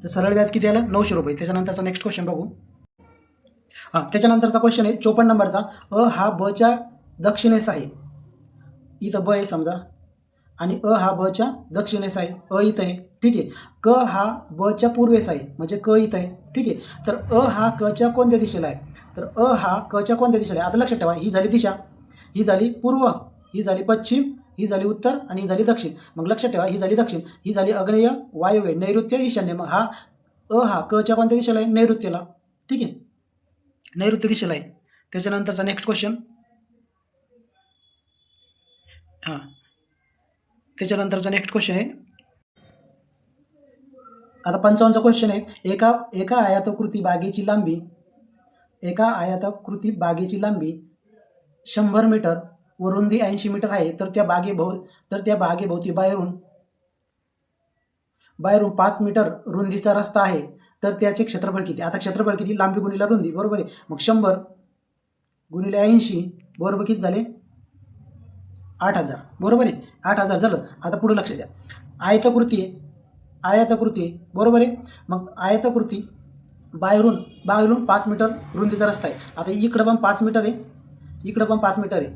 तर सरळ व्याज किती आलं, ₹900. त्याच्यानंतरचा नेक्स्ट क्वेश्चन बघू. त्याच्यानंतरचा क्वेश्चन आहे 54 नंबरचा. हा बच्या दक्षिणेस आहे. इथं ब आहे समजा, आणि हा बच्या दक्षिणेस आहे. इथं आहे. ठीक आहे. क हा बच्या पूर्वेस आहे, म्हणजे क इथं आहे. ठीक आहे. तर हा कच्या कोणत्या दिशेला आहे, तर हा कच्या कोणत्या दिशेला आहे. आता लक्षात ठेवा, ही झाली दिशा, ही झाली पूर्व, ही झाली पश्चिम, ही झाली उत्तर, आणि ही झाली दक्षिण. मग लक्षात ठेवा, ही झाली दक्षिण, ही झाली आग्नेय, वायव्य, नैऋत्य, ईशान्य. मग हा कच्या कोणत्या दिशेला आहे, नैऋत्यला. ठीक आहे, नैऋत्य दिशेला आहे. त्याच्यानंतरचा नेक्स्ट क्वेश्चन. त्याच्यानंतरचा नेक्स्ट क्वेश्चन आहे, आता 55चा क्वेश्चन आहे. एका आयताकृती बागेची लांबी 100 मीटर व रुंदी 80 मीटर आहे. तर त्या बागेभोवती बाहेरून 5 मीटर रुंदीचा रस्ता आहे. तर त्याचे क्षेत्रफळ किती. आता क्षेत्रफळ किती, लांबी गुणिले रुंदी, बरोबर आहे. मग 100 गुणिले 80 बरोबर किती झाले, 8,000. बरोबर आहे, 8,000 झालं. आता पुढे लक्ष द्या, आयताकृती आहे, बरोबर आहे. मग आयताकृती बाहेरून 5 मीटर रुंदीचा रस्ता आहे. आता इकडं पण 5 मीटर आहे, इकडं पण 5 मीटर आहे,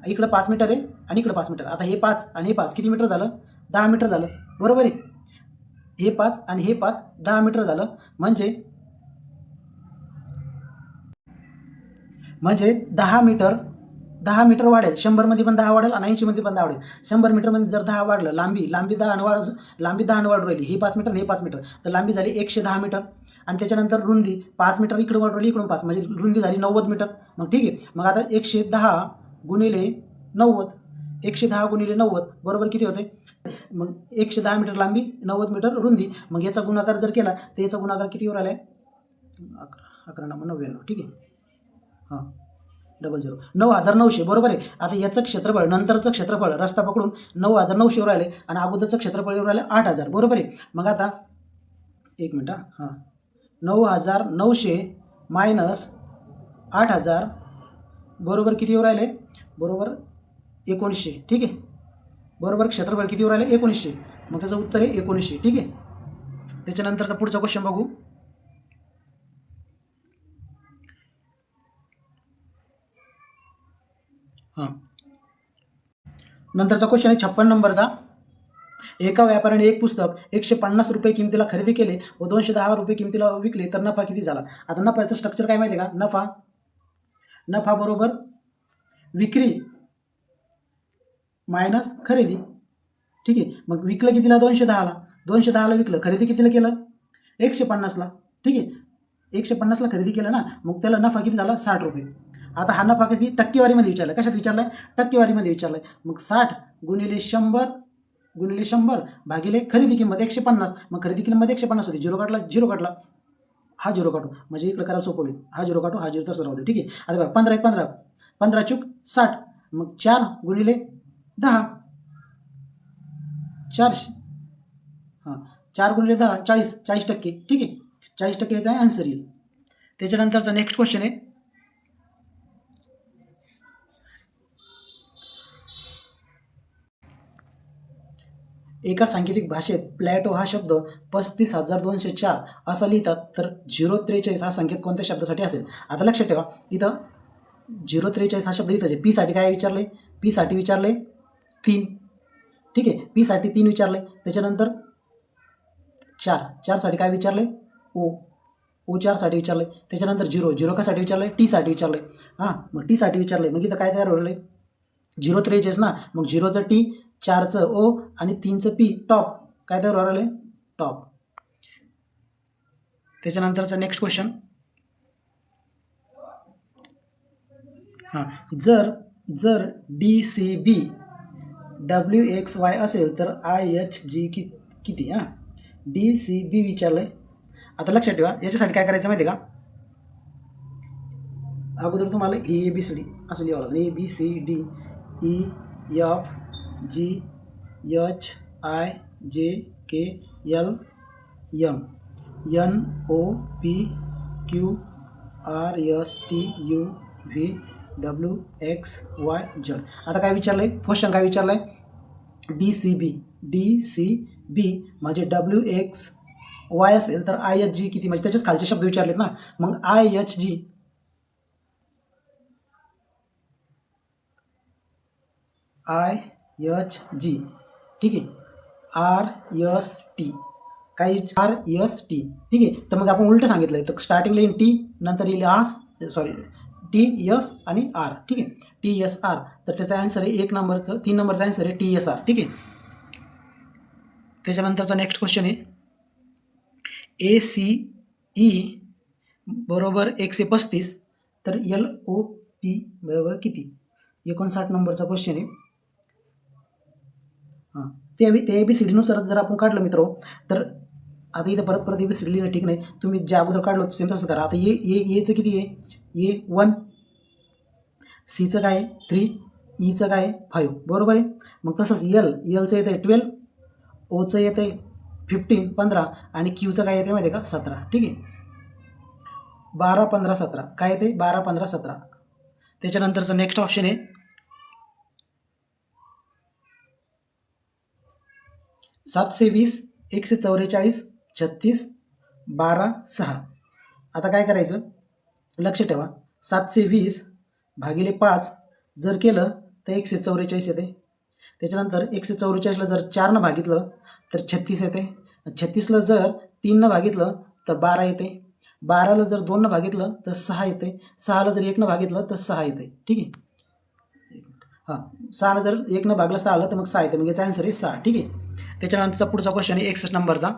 इकडं 5 मीटर आहे, आणि इकडं 5 मीटर. आता हे 5 आणि हे 5 किती मीटर झालं, 10 मीटर झालं. बरोबर आहे. हे 5 आणि हे 5 10 मीटर झालं. म्हणजे 10 मीटर वाढेल. 100मध्ये पण 10 वाढेल आणि 80मध्ये पण 10 वाढेल. 100 मीटरमध्ये जर 10 वाढलं, लांबी 10 वाढू राहिली, हे 5 मीटर, हे 5 मीटर, तर लांबी झाली 110 मीटर. आणि त्याच्यानंतर रुंदी 5 मीटर इकडे वाढू राहिली, इकडून 5, म्हणजे रुंदी झाली 90 मीटर. मग ठीक आहे. मग आता 110 गुणिले 90, 110 गुणिले 90 बरोबर किती होते, मग 110 मीटर लांबी, 90 मीटर रुंदी. मग याचा गुणाकार जर केला तर याचा गुणाकार कितीवर आला आहे, 1199. ठीक आहे. 00 9,900. बरोबर आहे. आता याचं क्षेत्रफळ, नंतरचं क्षेत्रफळ रस्ता पकडून 9,900 वर आले, आणि अगोदरचं क्षेत्रफळ एवढं आलं 8,000. बरोबर आहे. मग आता 1 मिनिट, 9,900 मायनस 8,000 बरोबर किती वर आले, बरोबर 1900. ठीक आहे. बरोबर क्षेत्रफळ किती वर आले, 1900. मग त्याचं उत्तर आहे 1900. ठीक आहे. त्याच्यानंतरचा पुढचा क्वेश्चन बघू. नंतरचा क्वेश्चन आहे 56 नंबरचा. एका व्यापाऱ्याने एक पुस्तक 150 रुपये किमतीला खरेदी केले व 210 रुपये किमतीला विकले, तर नफा किती झाला. आता नफ्याचं स्ट्रक्चर काय माहिती आहे का, नफा बरोबर विक्री मायनस खरेदी. ठीक आहे. मग विकलं कितीला, 210ला. 210ला विकलं, खरेदी कितीला केलं, 150ला. ठीक आहे. 150ला खरेदी केलं ना, मग त्याला नफा किती झाला, 60 रुपये. आता हा नफा किती, टक्केवारीमध्ये विचारला. कशात विचारलाय, टक्केवारीमध्ये विचारलाय. मग 60 गुणिले 100 भागिले खरेदी किंमत 150. मग खरेदी किंमत 150 होती, 0 काढला, 0 काढला, हा 0 काढू, म्हणजे इकडे करायला सोपं होईल. हा 0 काढू, हा 0 तसं राहू दे. ठीक आहे. आता बघा, 15 15 15 चूक 60. मग 4 गुणिले 10, 400. 4 गुणिले 10 40%. ठीक आहे. 40% याचा आन्सर येईल. त्याच्यानंतरचा नेक्स्ट क्वेश्चन आहे, एका सांकेतिक भाषेत प्लॅटो हा शब्द 35,204 असा लिहितात, तर 043 हा संकेत कोणत्या शब्दासाठी असेल. आता लक्षात ठेवा, इथं 043 हा शब्द इथंच आहे. पी साठी काय विचारले, पी साठी विचारले 3. ठीक आहे. पी साठी 3 विचारले. त्याच्यानंतर 4 साठी काय विचारले, ओ 4 साठी विचारले. त्याच्यानंतर 0 कशासाठी विचारले, टी साठी विचारले. मग टी साठी विचारले. मग इथं काय तयार होईल, 043 ना, मग 0चं टी, 4चं ओ आणि 3चं पी, टॉप. काय तयार होणार आहे, टॉप. त्याच्यानंतरचा नेक्स्ट क्वेश्चन, हां, जर जर DCB WXY असेल तर IHG किती? हां, DCB विचारलं आहे. आता लक्षात ठेवा, याच्यासाठी काय करायचं माहिती आहे का? अगोदर तुम्हाला ABCD असं लिहावं लागेल. ABCD EFGHIJKL MNOPQRSTUVWXYZ. आता काय विचारलं आहे? क्वेश्चन काय विचारलं आहे? DCB म्हणजे WXY असेल तर IHG किती, म्हणजे त्याच्याच खालचे शब्द विचारलेत ना. मग IHG ठीक आहे, RST काही RST, ठीक आहे. तर मग आपण उलटं सांगितलं आहे, तर स्टार्टिंगला येईल T, नंतर येईल TS आणि R, ठीक आहे, TSR. तर त्याचा आन्सर आहे 1 नंबरचं 3 नंबरचा आन्सर आहे TSR, ठीक आहे. त्याच्यानंतरचा नेक्स्ट क्वेश्चन आहे ACE बरोबर 135 तर LOP बरोबर किती? 59 नंबरचा क्वेश्चन आहे. हां, ते ABCDनुसारच जर आपण काढलं मित्र, तर आता इथं परत ABCD लिहिणं ठीक नाही. तुम्ही जे अगोदर काढलं होतं सेम तसं करा. आता एचं किती आहे? A1, Cचं काय आहे? 3, Eचं काय आहे? 5, बरोबर आहे. मग तसंच Lचं येतं आहे 12, Oचं येतं आहे 15 आणि Qचं काय येते माहिती आहे का? 17, ठीक आहे. 12, 15, 17 काय येते? 12, 15, 17. त्याच्यानंतरचं नेक्स्ट ऑप्शन आहे 720, 144, 36, 12, 6. आता काय करायचं? लक्ष ठेवा, 720 भागिले 5 जर केलं तर 144 येते. त्याच्यानंतर 144ला जर 4 भागितलं तर 36 येते. 36ला जर 3 भागितलं तर 12 येते. 12ला जर 2 भागितलं तर 6 येते. 6ला जर 1 भागितलं तर 6 येते, ठीक आहे. हां, 6ला जर 1 भागलं 6 आलं तर मग 6 येते. मग याचा आन्सर आहे 6, ठीक आहे. त्याच्यानंतरचा पुढचा क्वेश्चन आहे 61 नंबरचा.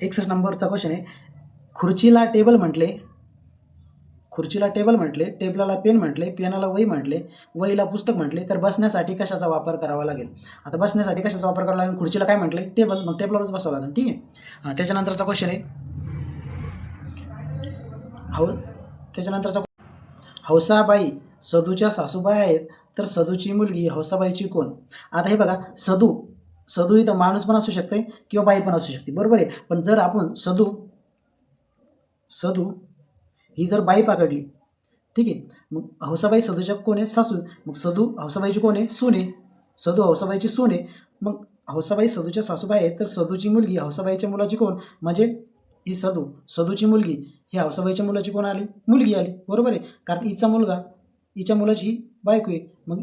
क्वेश्चन आहे खुर्चीला टेबल म्हटले, टेबलाला पेन म्हटले, पेनाला वही म्हटले, वहीला पुस्तक म्हटले, तर बसण्यासाठी कशाचा वापर करावा लागेल? आता बसण्यासाठी कशाचा वापर करावा लागेल? खुर्चीला काय म्हटले? टेबल, मग टेबलवरच बसावं लागेल, ठीक आहे. हां, त्याच्यानंतरचा क्वेश्चन आहे हौसाबाई सदूच्या सासूबाई आहेत, तर सदूची मुलगी हौसाबाईची कोण? आता हे बघा, सदू इथं माणूस पण असू शकते किंवा बाई पण असू शकते, बरोबर आहे. पण जर आपण सदू ही जर बाई पकडली, ठीक आहे, मग हौसाबाई सदूच्या कोण आहे? सासू. मग सदू हौसाबाईची कोण आहे? सून आहे. सदू हौसाबाईची सून आहे. मग हौसाबाई सदूच्या सासूबाई आहेत, तर सदूची मुलगी हौसाबाईच्या मुलाची कोण? म्हणजे ही सदूची मुलगी ही हौसाबाईच्या मुलाची कोण आली? मुलगी आली, बरोबर आहे. कारण हिच्या मुलाची बायको आहे. मग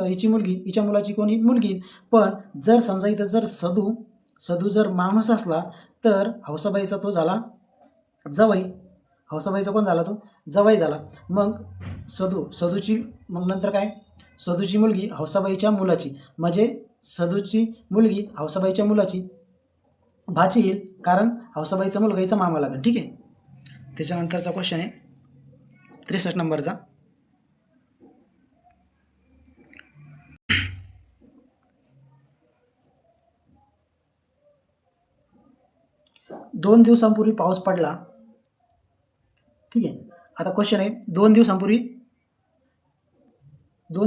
हिची मुलगी हिच्या मुलाची कोणी? मुलगी. पण जर समजा इथं जर सदू जर माणूस असला तर हौसाबाईचा तो झाला जवाई. हौसाबाईचा कोण झाला? तो जवाई झाला. मग सदूची मग नंतर काय? सदूची मुलगी हौसाबाईच्या मुलाची, म्हणजे सदूची मुलगी हौसाबाईच्या मुलाची भाची येईल, कारण हौसाबाईचा मुलगा हिचा मामा लागेल, ठीक आहे. त्याच्यानंतरचा क्वेश्चन आहे 63 नंबरचा. दोन दिवसांपूर्वी पाऊस पडला, ठीक आहे. आता क्वेश्चन आहे 2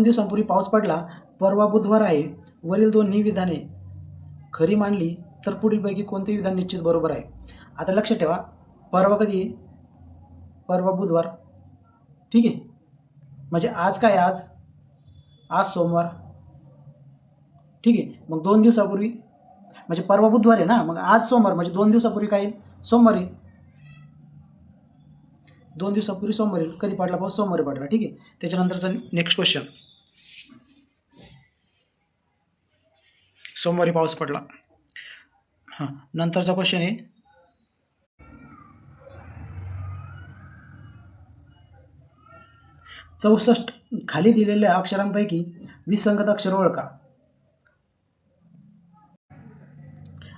दिवसांपूर्वी पाऊस पडला, परवा बुधवार आहे, वरील दोन्ही विधाने खरी मानली तर पुढीलपैकी कोणते विधान निश्चित बरोबर आहे? आता लक्षात ठेवा, परवा कधी आहे? परवा बुधवार, ठीक आहे. म्हणजे आज काय? आज सोमवार, ठीक आहे. मग 2 दिवसापूर्वी म्हणजे परवा बुधवार आहे ना, मग आज सोमवार, म्हणजे 2 दिवसापूर्वी काय येईल? सोमवारी. 2 दिवसापूर्वी सोमवारी कधी पडला पाऊस? सोमवारी पडला, ठीक आहे. त्याच्यानंतरचा नेक्स्ट क्वेश्चन, सोमवारी पाऊस पडला. हां, नंतरचा क्वेश्चन आहे 64 खाली दिलेल्या अक्षरांपैकी विसंगत अक्षर ओळखा.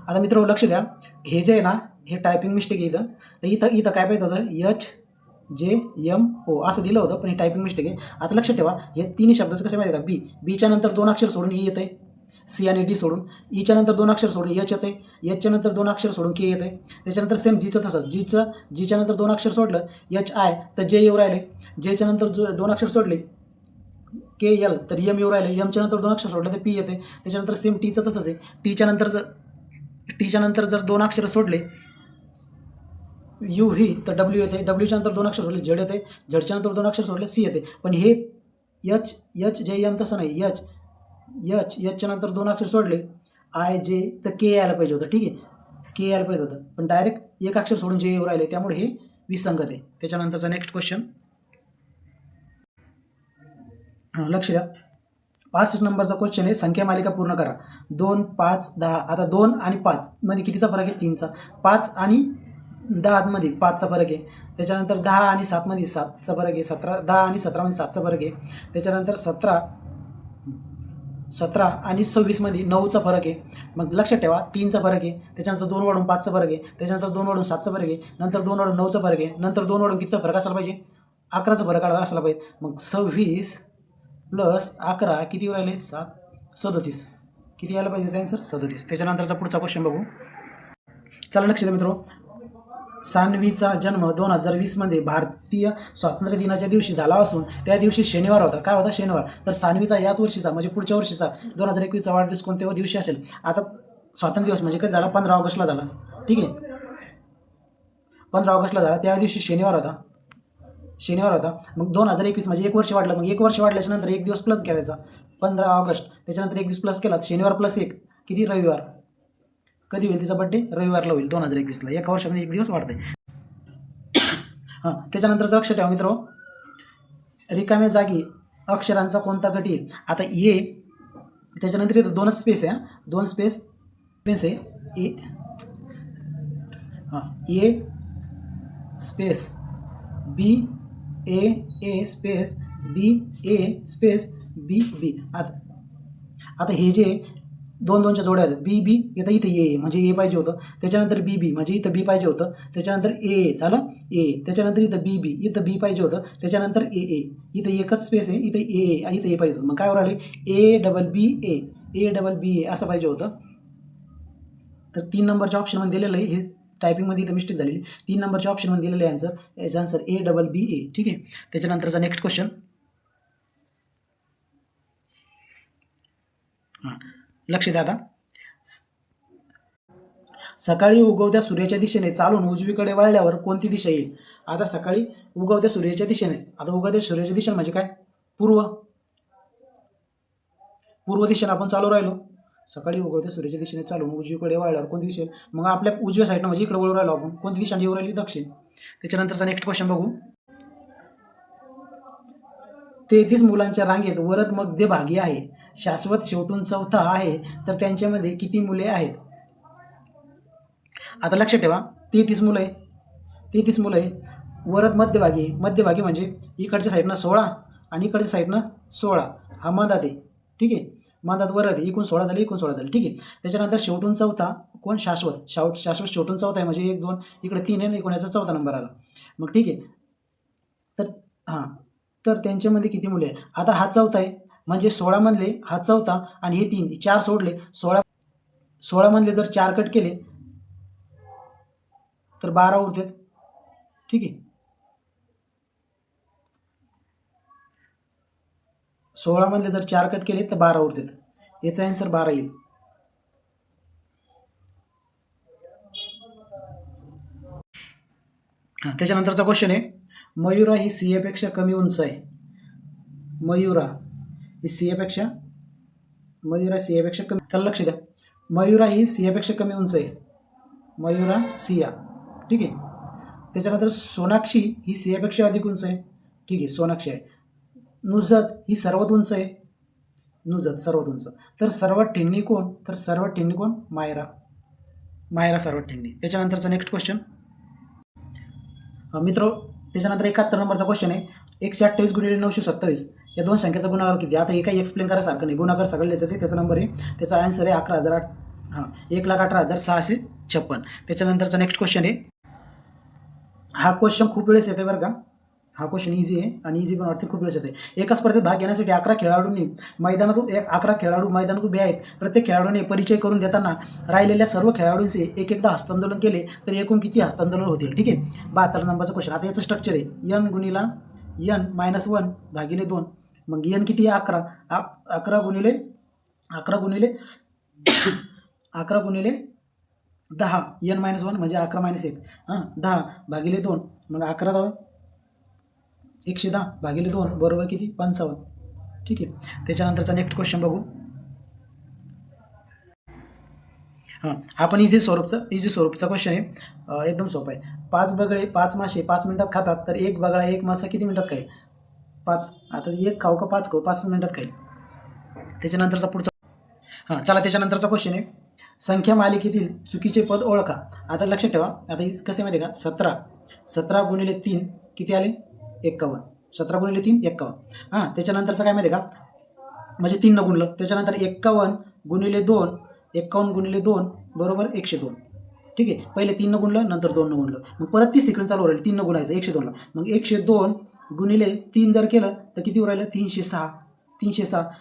आता मित्र लक्ष द्या, हे जे आहे ना हे टायपिंग मिस्टेक आहे इथं. तर इथं इथं काय पाहिजे होतं HJMO असं दिलं होतं, पण हे टायपिंग मिस्टेक आहे. आता लक्षात ठेवा, हे तिन्ही शब्दाचं कसं माहिती आहे का, बीच्या नंतर 2 अक्षर सोडून ई येतं आहे, सी आणि डी सोडून. ईच्या नंतर 2 अक्षर सोडून एच येतं आहे, एचच्या नंतर 2 अक्षर सोडून के येतं आहे. त्याच्यानंतर सेम जीचं तसंच, जीच्या नंतर 2 अक्षर सोडलं HI तर जे येऊ राहिले, जेच्या नंतर 2 अक्षर सोडले KL तर एम येऊ राहिले, एमच्या नंतर 2 अक्षर सोडलं तर पी येते. त्याच्यानंतर सेम टीचं तसंच आहे, टीच्या नंतर जर 2 अक्षर सोडले यू व्ही तर डब्ल्यू येते, डब्ल्यूच्या नंतर 2 अक्षर सोडले झेड येते, झेडच्या नंतर 2 अक्षर सोडले सी येते. पण हे एच जे एम तसं नाही, एचच्या नंतर 2 अक्षर सोडले IJ तर के यायला पाहिजे होतं. ठीक आहे, के यायला पाहिजे होतं, पण डायरेक्ट 1 अक्षर सोडून जे येऊ राहिले, त्यामुळे हे विसंगत आहे. त्याच्यानंतरचा नेक्स्ट क्वेश्चन, लक्ष द्या, 65 नंबरचा क्वेश्चन आहे, संख्या मालिका पूर्ण करा. 2, 5, 10. आता 2 आणि 5 मध्ये कितीचा फरक आहे, 3चा. 5 आणि 10 मध्ये 5चा फरक आहे. त्याच्यानंतर 10 आणि 7 मध्ये 7चा फरक आहे. 10 आणि 17 मध्ये 7चा फरक आहे. त्याच्यानंतर 17 आणि 26 मध्ये 9चा फरक आहे. मग लक्षात ठेवा, 3चा फरक आहे, त्याच्यानंतर 2 वाढून 5चा फरक आहे, त्याच्यानंतर 2 वाढून 7चा फरक आहे, नंतर 2 वाढून 9चा फरक आहे, नंतर 2 वाढून कितीचा फरक असायला पाहिजे, 11चा फरक असला पाहिजे. मग 26 प्लस 11 किती राहिले, 37. किती यायला पाहिजे आन्सर, 37. त्याच्यानंतरचा पुढचा क्वेश्चन बघू. चला लक्ष द्या मित्रो, सान्वीचा जन्म 2020 मध्ये भारतीय स्वातंत्र्य दिनाच्या दिवशी झाला असून त्या दिवशी शनिवार होता. काय होता, शनिवार. तर सान्वीचा याच वर्षीचा म्हणजे पुढच्या वर्षीचा 2021चा वाढदिवस कोणत्या दिवशी असेल. आता स्वातंत्र्य दिवस म्हणजे कधी झाला, 15 ऑगस्टला झाला. ठीक आहे, 15 ऑगस्टला झाला, त्या दिवशी शनिवार होता. मग 2021 म्हणजे 1 वर्ष वाढलं. मग 1 वर्ष वाढल्याच्या नंतर 1 दिवस प्लस करायचा, 15 ऑगस्ट. त्याच्यानंतर 1 दिवस प्लस केला, शनिवार प्लस 1 किती, रविवार. कधी होईल तिचा बड्डे, रविवारला होईल 2021ला. 1 वर्षामध्ये 1 दिवस वाढते. हां, त्याच्यानंतरचं लक्ष ठेवा मित्र, रिकाम्या जागी अक्षरांचा कोणता गट येईल. आता ए, त्याच्यानंतर इथं 2 स्पेस आहे, 2 स्पेस आहे, A space BA space BA space BB. आता हे जे 2-2च्या जोड्या आहेत, BB येतं, इथं ए म्हणजे ए पाहिजे होतं, त्याच्यानंतर BB म्हणजे इथं बी पाहिजे होतं, त्याच्यानंतर ए झालं ए, त्याच्यानंतर इथं BB इथं बी पाहिजे होतं, त्याच्यानंतर AA इथं एकच स्पेस आहे, इथं इथं ए पाहिजे होतं. मग काय राहिले, ABBA असं पाहिजे होतं. तर 3 नंबरच्या ऑप्शनमध्ये दिलेलं आहे, हे टायपिंगमध्ये इथं मिस्टेक झालेली. 3 नंबरच्या ऑप्शनमध्ये दिलेलं आहे याचा आन्सर ABBA. ठीक आहे, त्याच्यानंतरचा नेक्स्ट क्वेश्चन, लक्ष द्या. आता सकाळी उगवत्या सूर्याच्या दिशेने चालून उजवीकडे वळल्यावर कोणती दिशा येईल. आता सकाळी उगवत्या सूर्याच्या दिशेने, आता उगवत्या सूर्याच्या दिशेने म्हणजे काय, पूर्व दिशेने आपण चालू राहिलो. सकाळी उगवत्या सूर्याच्या दिशेने चालून उजवीकडे वळल्यावर कोणती दिशा येईल. मग आपल्या उजव्या साईडनं म्हणजे इकडे वळू राहिलो आपण, कोणती दिशा येऊ राहिली, दक्षिण. त्याच्यानंतरचा नेक्स्ट क्वेश्चन बघू. 33 मुलांच्या रांगेत वरद मध्यभागी आहे, शाश्वत शेवटून चौथा आहे, तर त्यांच्यामध्ये किती मुले आहेत. आता लक्षात ठेवा, 33 मुलं आहे, वरद मध्यभागी म्हणजे इकडच्या साईडनं 16 आणि इकडच्या साईडनं 16, हा मधात आहे. ठीक आहे, मधात वरद आहे, एकूण 16 झाले. ठीक आहे, त्याच्यानंतर शेवटून चौथा कोण, शाश्वत शेवटून चौथा आहे म्हणजे 1 2 इकडे 3 आहे ना, एकूण याचा 4था नंबर आला. मग ठीक आहे, तर त्यांच्यामध्ये किती मुले आहे. आता हा 4था आहे म्हणजे 16 मधले हा 4था आणि हे 3, 4 सोडले, 16 मधले जर 4 कट केले तर 12 उरतात. ठीक आहे, 16 मधले जर 4 कट केले तर 12 उरतात. याचा आन्सर 12 येईल. त्याच्यानंतरचा क्वेश्चन आहे, मयुरा ही सीएपेक्षा कमी उंच आहे. मयुरा सीएपेक्षा कमी. चला लक्ष द्या, मयुरा ही सीएपेक्षा कमी उंच आहे, सिया. ठीक आहे, त्याच्यानंतर सोनाक्षी ही सीएपेक्षा अधिक उंच आहे. ठीक आहे, सोनाक्षी आहे. नुजत ही सर्वात उंच आहे, सर्वात उंच. तर सर्वात ठेंगणी कोण, मायरा सर्वात ठेंगणी. त्याच्यानंतरचा नेक्स्ट क्वेश्चन मित्र, त्याच्यानंतर 71 नंबरचा क्वेश्चन आहे, 128 गुणिले 927 या 2 संख्येचा गुणाकार किती. आता हे काही एक्सप्लेन करायसारखं नाही, गुणाकार सगळं लिहायचं ते, त्याचा नंबर आहे, त्याचा आन्सर आहे 11,008. हां, 1,18,656. त्याच्यानंतरचा नेक्स्ट क्वेश्चन आहे. हा क्वेश्चन खूप वेळेस येते बरं का. हा क्वेश्चन इझी आहे आणि इझी पण वाटते, खूप वेळेस येते. एका स्पर्धेत भाग घेण्यासाठी 11 खेळाडूंनी अकरा खेळाडू मैदानात उभे आहेत. प्रत्येक खेळाडूने परिचय करून देताना राहिलेल्या सर्व खेळाडूंचे एकदा हस्तांदोलन केले तर एकूण किती हस्तांदोलन होतील? ठीक आहे. 72 नंबरचा क्वेश्चन. आता याचं स्ट्रक्चर आहे n गुणिला n-1 भागिले 2. मग n किती आहे? 11. 11 गुणिले 11 गुणिले 11 गुणिले 10, n-1 म्हणजे 11-1, 10 भागिले 2. मग 11 10 110 भागिले 2 बरोबर किती? 55. ठीक आहे. त्याच्यानंतरचा नेक्स्ट क्वेश्चन बघू. हा पण इझी स्वरूपचा क्वेश्चन आहे. एकदम सोपा आहे. 5 बगळे 5 मासे 5 मिनिटात खातात तर एक बगळा एक मासा किती मिनिटात खाईल? 5. आता एक खाऊ का 5 खाऊ? 5 मिनिटात खाईल. त्याच्यानंतरचा पुढचा चला त्याच्यानंतरचा क्वेश्चन आहे. संख्या मालिकेतील चुकीचे पद ओळखा. आता लक्षात ठेवा. आता कसं माहिती आहे का? 17 गुणिले 3 किती आले? 51. 17 गुणिले 3 51. त्याच्यानंतरचं काय माहिती आहे का? म्हणजे 3 न गुणलं. त्याच्यानंतर 51 गुणिले 2 बरोबर 102. ठीक आहे. पहिले 3 न गुणलं, नंतर 2 न गुणलं, मग परत ती सिक्वेन्स चालू राहील. 3 न गुणायचं 102ला. मग 102 गुणिले 3 जर केलं तर किती उरायलं? 306.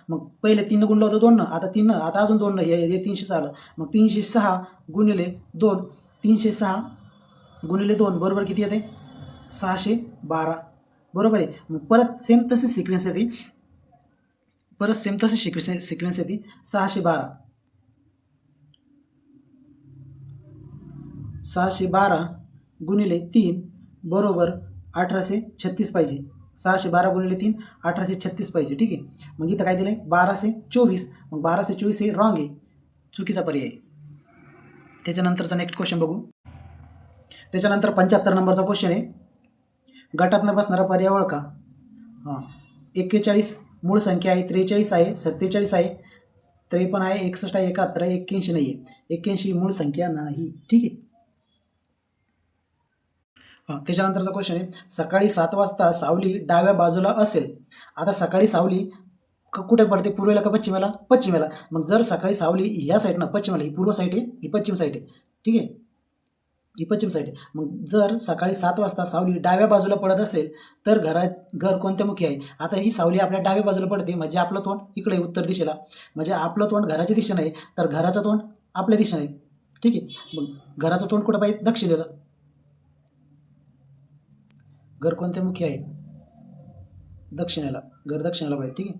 मग पहिले 3 न गुणलं होतं 2 न, आता 3 न, आता अजून 2 न, हे 306 आलं. मग 306 गुणिले 2, 306 गुणिले 2 बरोबर किती येते? 612. बरोबर आहे. मग परत सेम तशी सिक्वेन्स येते. 612. 612 गुणिले 3 बरोबर 1836 पाहिजे. 612 गुणिले 3 1836 पाहिजे. ठीक आहे. मग इथं काय दिलं आहे? 1224. मग 1224 हे रॉंग आहे, चुकीचा पर्याय आहे. त्याच्यानंतरचा नेक्स्ट क्वेश्चन बघू. त्याच्यानंतर 75 नंबरचा क्वेश्चन आहे. गटात न बसणारा पर्याय ओळखा. 41 मूळ संख्या आहे, 43 आहे, 47 आहे, 53 आहे, 61 आहे, 71 आहे, 81 नाही आहे. 81 मूळ संख्या नाही. ठीक आहे. त्याच्यानंतरचा क्वेश्चन आहे. सकाळी 7 वाजता सावली डाव्या बाजूला असेल. आता सकाळी सावली कुठे पडते? पूर्वेला का पश्चिमेला? पश्चिमेला. मग जर सकाळी सावली ह्या साईडनं पश्चिमेला, ही पूर्व साईड आहे, ही पश्चिम साईड आहे. ठीक आहे, ही पश्चिम साईड आहे. मग जर सकाळी 7 वाजता सावली डाव्या बाजूला पडत असेल तर घर कोणत्या मुखी आहे? आता ही सावली आपल्या डाव्या बाजूला पडते म्हणजे आपलं तोंड इकडे उत्तर दिशेला, म्हणजे आपलं तोंड घराच्या दिशेने आहे, तर घराचं तोंड आपल्या दिशेने आहे. ठीक आहे. मग घराचं तोंड कुठं पाहिजे? दक्षिणेला. घर कोणत्या मुखी आहे? दक्षिणेला. घर दक्षिणेला पाहिजे. ठीक आहे.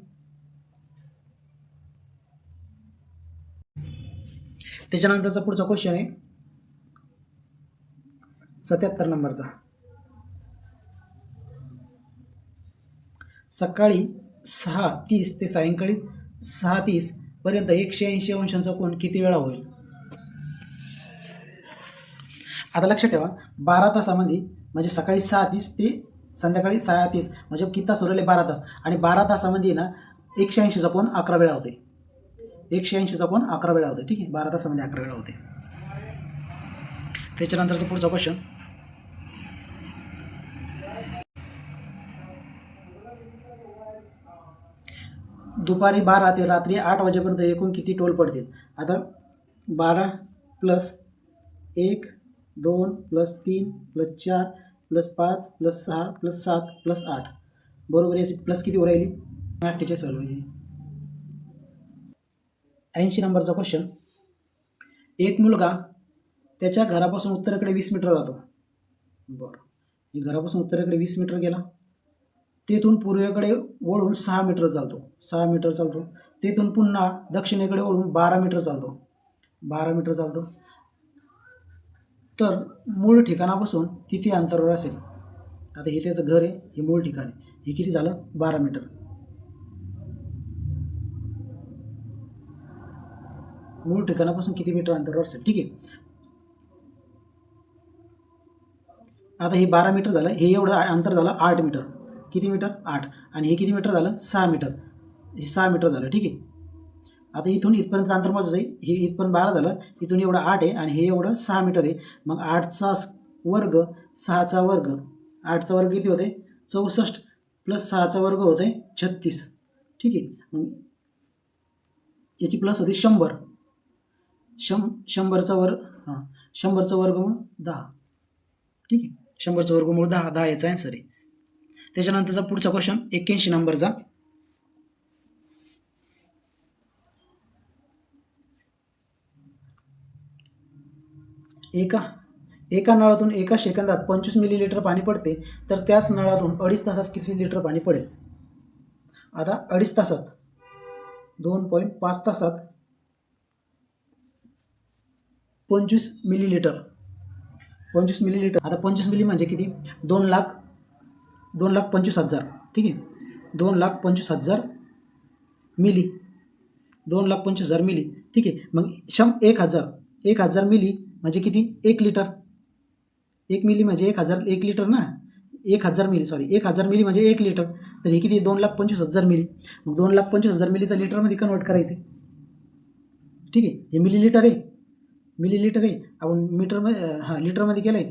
त्याच्यानंतरचा पुढचा क्वेश्चन आहे 77 नंबरचा. सकाळी 6:30 ते सायंकाळी 6:30 पर्यंत 180 अंशांचा कोन किती वेळा होईल? आता लक्षात ठेवा, 12 तासामध्ये म्हणजे सकाळी 6:30 ते संध्याकाळी 6:30 म्हणजे किती तास उरले? 12 तास. आणि 12 तासामध्ये ना 180चा कोन 11 वेळा होते. 180चा कोन 11 वेळा होते. ठीक आहे. 12 तासामध्ये 11 वेळा होते. त्याच्यानंतरचा पुढचा क्वेश्चन. दुपारी 12 ते रात्री 8 वाजेपर्यंत एकूण किती टोल पडतील? आता 12 + 1 2 + 3 + 4 + 5 + 6 + 7 + 8 बरोबर. याची प्लस किती राहिली? 48 व्हायला पाहिजे. 80 नंबरचा क्वेश्चन. एक मुलगा त्याच्या घरापासून उत्तरेकडे 20 मीटर जातो. बरं, घरापासून उत्तरेकडे 20 मीटर गेला. तेथून पूर्वेकडे वळून 6 मीटर चालतो. 6 मीटर चालतो. तेथून पुन्हा दक्षिणेकडे वळून 12 मीटर चालतो. 12 मीटर चालतो. तर मूळ ठिकाणापासून किती अंतरावर असेल? आता हे त्याचं घर आहे, हे मूळ ठिकाण आहे. हे किती झालं? 12 मीटर. मूळ ठिकाणापासून किती मीटर अंतरावर असेल? ठीक आहे. आता हे 12 मीटर झालं. हे एवढं अंतर झालं 8 मीटर. किती मीटर? 8. आणि हे किती मीटर झालं? 6 मीटर. हे 6 मीटर झालं. ठीक आहे. आता इथून इथपर्यंत अंतर मोजायचं आहे. हे इथपर्यंत 12 झालं, इथून एवढं 8 आहे आणि हे एवढं 6 मीटर आहे. मग 8चा वर्ग 6चा वर्ग. 8चा वर्ग किती होते? 64 + 6चा वर्ग होते 36. ठीक आहे. मग याची प्लस होती 100. शंभरचा वर्ग, हां 100चं वर्गमूळ 10. ठीक आहे, 100चं वर्गमूळ 10 याचा आन्सर आहे. त्याच्यानंतरचा पुढचा क्वेश्चन 81 नंबरचा. एका नळातून एका सेकंदात 25 मिलीलिटर पाणी पडते, तर त्याच नळातून 2.5 तासात किती लिटर पाणी पडेल? आता 2.5 तासात, 2.5 तासात 25 मिलीलिटर. आता 25 मिली म्हणजे किती? 2,25,000. ठीक आहे, 2,25,000 मिली, 2,25,000 मिली. ठीक आहे, मग 1,000 मिली म्हणजे किती? 1 लिटर. 1 मिली म्हणजे 1 लिटर ना. 1,000 मिली म्हणजे 1 लिटर. तर हे किती? 2,25,000 मिली. मग 2,25,000 मिलीचा लिटरमध्ये कन्वर्ट करायचे. ठीक आहे, हे मिलीलिटर आहे, आपण लिटरमध्ये केलं आहे.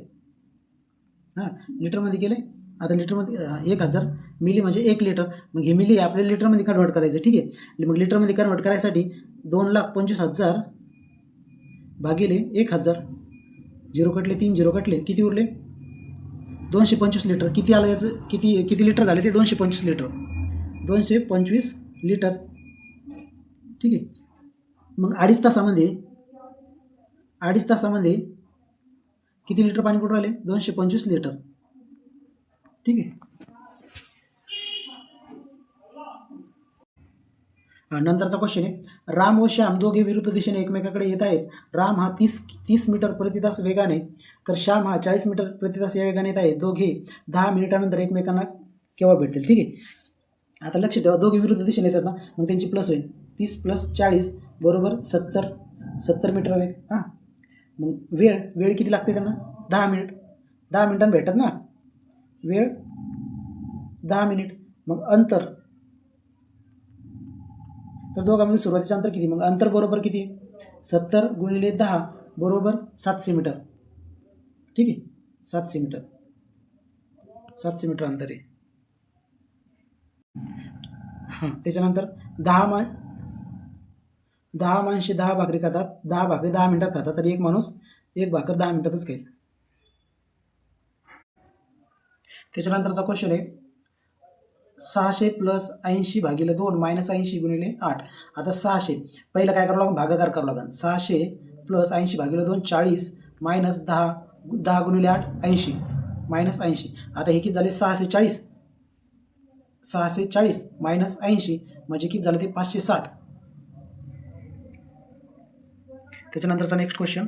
लिटरमध्ये केलं आहे. आता लिटरमध्ये 1,000 मिली म्हणजे 1 लिटर. मग हे मिली आपल्याला लिटरमध्ये कन्वर्ट करायचं. ठीक आहे, मग लिटरमध्ये कन्वर्ट करायसाठी 2,25,000 भागिले 1,000, 0 कटले, 3 0 कटले, किती उरले? 225 लिटर. किती आलं याचं? किती लिटर झाले ते? 225 लिटर. 225 लिटर. ठीक आहे, मग 2.5 तासामध्ये किती लिटर पाणी कुठं राहिले? 225 लिटर. ठीक आहे, नंतरचा क्वेश्चन आहे, राम व श्याम दोघे विरुद्ध दिशेने एकमेकाकडे येत आहेत. राम हा 30 मीटर प्रति तास वेगाने, तर श्याम हा 40 मीटर प्रति तास या वेगाने येत आहे. दोघे 10 मिनिटानंतर एकमेकांना केव्हा भेटतील? ठीक आहे, आता लक्ष ठेवा, दोघे विरुद्ध दिशेने येतात ना, मग त्यांची प्लस होईल. 30 + 40 बरोबर 70 मीटर वेग. हां, मग वेळ किती लागते त्यांना? 10 मिनिट. 10 मिनिटांनी भेटतात ना, वेळ 10 मिनिट. मग अंतर, तर दोघांमध्ये सुरुवातीचं अंतर किती? मग अंतर बरोबर किती? 70 × 10 बरोबर 700 मीटर. ठीक आहे, 700 मीटर अंतर आहे. हां, त्याच्यानंतर 10 माणसे 10 भाकरी खातात. 10 भाकरी 10 मिनिटात खातात, तर एक माणूस 1 भाकर 10 मिनिटातच खाईल. त्याच्यानंतरचा क्वेश्चन आहे, 600 + 80 भागिले 2 - 80 × 8. आता 600 पहिलं काय करावं लागेल? भागाकार करावं लागेल. 600 + 80 भागिले 2 40 - 10 10 × 8 80 -80. आता हे किती झाले? 640 - 80 म्हणजे किती झालं ते? 560. त्याच्यानंतरचा नेक्स्ट क्वेश्चन,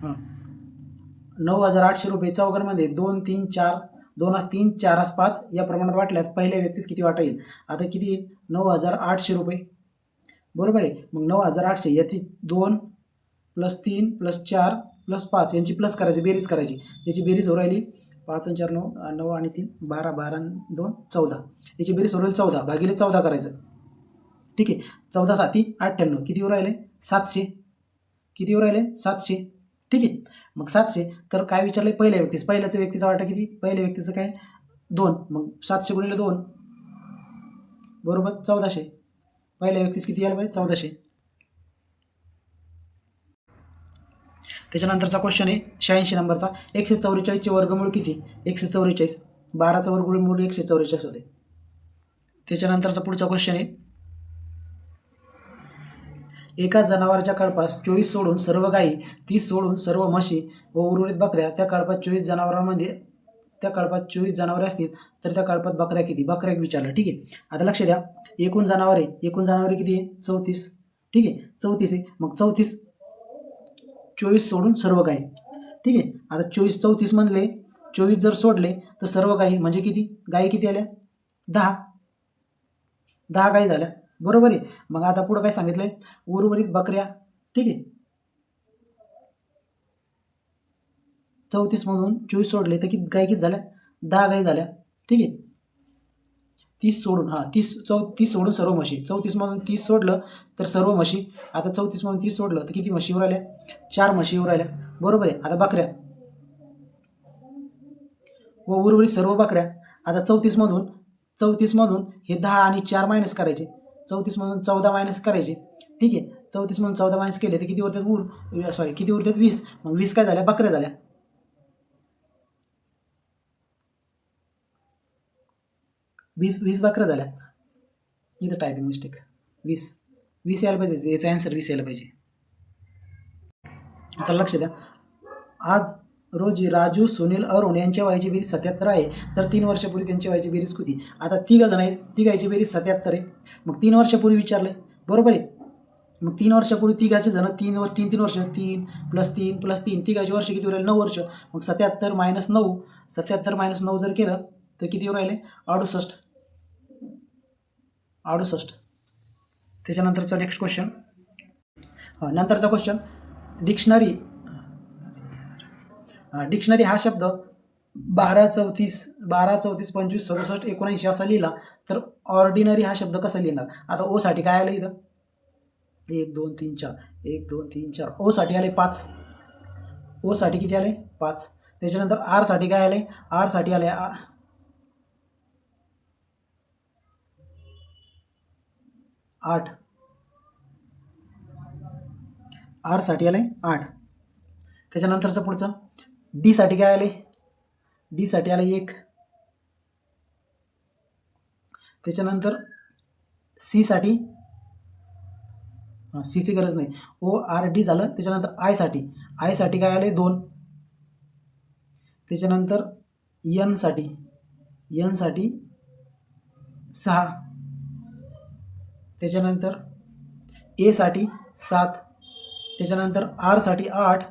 हां, 9,800 रुपये चौघांमध्ये 2, 3, 4, 2 3, 4 5 या प्रमाणात वाटल्यास पहिल्या व्यक्तीस किती वाटा येईल? आता किती? 9,800 रुपये. बरोबर आहे, मग 9,800 याची 2 + 3 + 4 + 5 यांची प्लस करायची, बेरीज करायची. याची बेरीज हो राहिली 5 आणि 4 9, 9 आणि 3 12, 12 आणि 2 14. याची बेरीज हो राहिली 14 भागिले 14 करायचं. ठीक आहे, 14 × 7 = 98. किती राहिले? 700. किती राहिले? 700. ठीक आहे, मग 700 तर काय विचारलं? पहिल्याच्या व्यक्तीचा वाटा किती? पहिल्या व्यक्तीचं काय? 2. मग 700 × 2 बरोबर 1400. पहिल्या व्यक्तीस किती यायला पाहिजे? 1400. त्याच्यानंतरचा क्वेश्चन आहे 86 नंबरचा, 144चे वर्गमूळ किती? 144. 12चा वर्गमूळ 144 होते. त्याच्यानंतरचा पुढचा क्वेश्चन आहे, एका जनावराच्या कळपास 24 सोडून सर्व गायी, 30 सोडून सर्व म्हशी व उर्वरित बकऱ्या, त्या कळपात 24 जनावरे असतील, तर त्या कळपात बकऱ्या किती? बकऱ्या विचारलं. ठीक आहे, आता लक्ष द्या, एकूण जनावरे किती आहे? 34. ठीक आहे, 34 आहे. मग 24 सोडून सर्व गायी. ठीक आहे, आता 34 मधले 24 जर सोडले तर सर्व गायी म्हणजे किती? गायी किती आल्या? 10 गायी झाल्या. बरोबर आहे, मग आता पुढं काय सांगितलंय? उर्वरित बकऱ्या. ठीक आहे, 34 मधून 24 सोडले तर किती गायी झाल्या? 10 गायी झाल्या. ठीक आहे, 30 सोडून 30 सोडून सर्व म्हशी. 34 मधून 30 सोडलं तर सर्व म्हशी. आता 34 मधून 30 सोडलं तर किती म्हशी राहिल्या? 4 म्हशी राहिल्या. बरोबर आहे, आता बकऱ्या व उर्वरित सर्व बकऱ्या. आता 34मधून हे 10 आणि 4 मायनस करायचे, 34मधून 14 मायनस करायचे, ठीक आहे. 34मधून 14 मायनस केले तर किती उरतात किती उरतात 20. मग 20 काय झाल्या, बकऱ्या झाल्या. 20 बकऱ्या झाल्या. इथं टायपिंग मिस्टेक. 20 यायला पाहिजे, याचा आन्सर 20 यायला पाहिजे. चला लक्ष द्या. आज रोजी राजू, सुनील, अरुण यांच्या वयाची बेरीज 77 आहे. तर 3 वर्षापूर्वी त्यांच्या वयाची बेरीज किती? आता 3 जण आहेत, तिघांची बेरीज 77 आहे. मग 3 वर्षापूर्वी विचारले, बरोबर आहे. मग 3 वर्षापूर्वी तिघाचे जण 3 वर्ष 3 वर्ष 3 + 3 तिघाचे वर्ष किती उरायले? 9 वर्ष. मग 77 - 9, 77 - 9 जर केलं तर किती राहिले? 68. त्याच्यानंतरचा नेक्स्ट क्वेश्चन. नंतरचा क्वेश्चन, डिक्शनरी हा शब्द 12, 34, 25, 67, 79 असा लिहिला तर ऑर्डिनरी हा शब्द कसा लिहिणार? आता ओ साठी काय आलं इथं? 1 2 3 4, 1 2 3 4. ओ साठी आले 5. ओ साठी किती आले? 5. त्याच्यानंतर आर साठी काय आले? आर साठी आले 8. आर साठी आले 8. त्याच्यानंतरचं पुढचं, डी साठी काय आले? डी साठी आले 1. त्याच्यानंतर सी साठी, सीची गरज नाही, ओ आर डी झालं. त्याच्यानंतर आय साठी काय आले? 2. त्याच्यानंतर एन साठी 6. त्याच्यानंतर ए साठी 7. त्याच्यानंतर आर साठी 8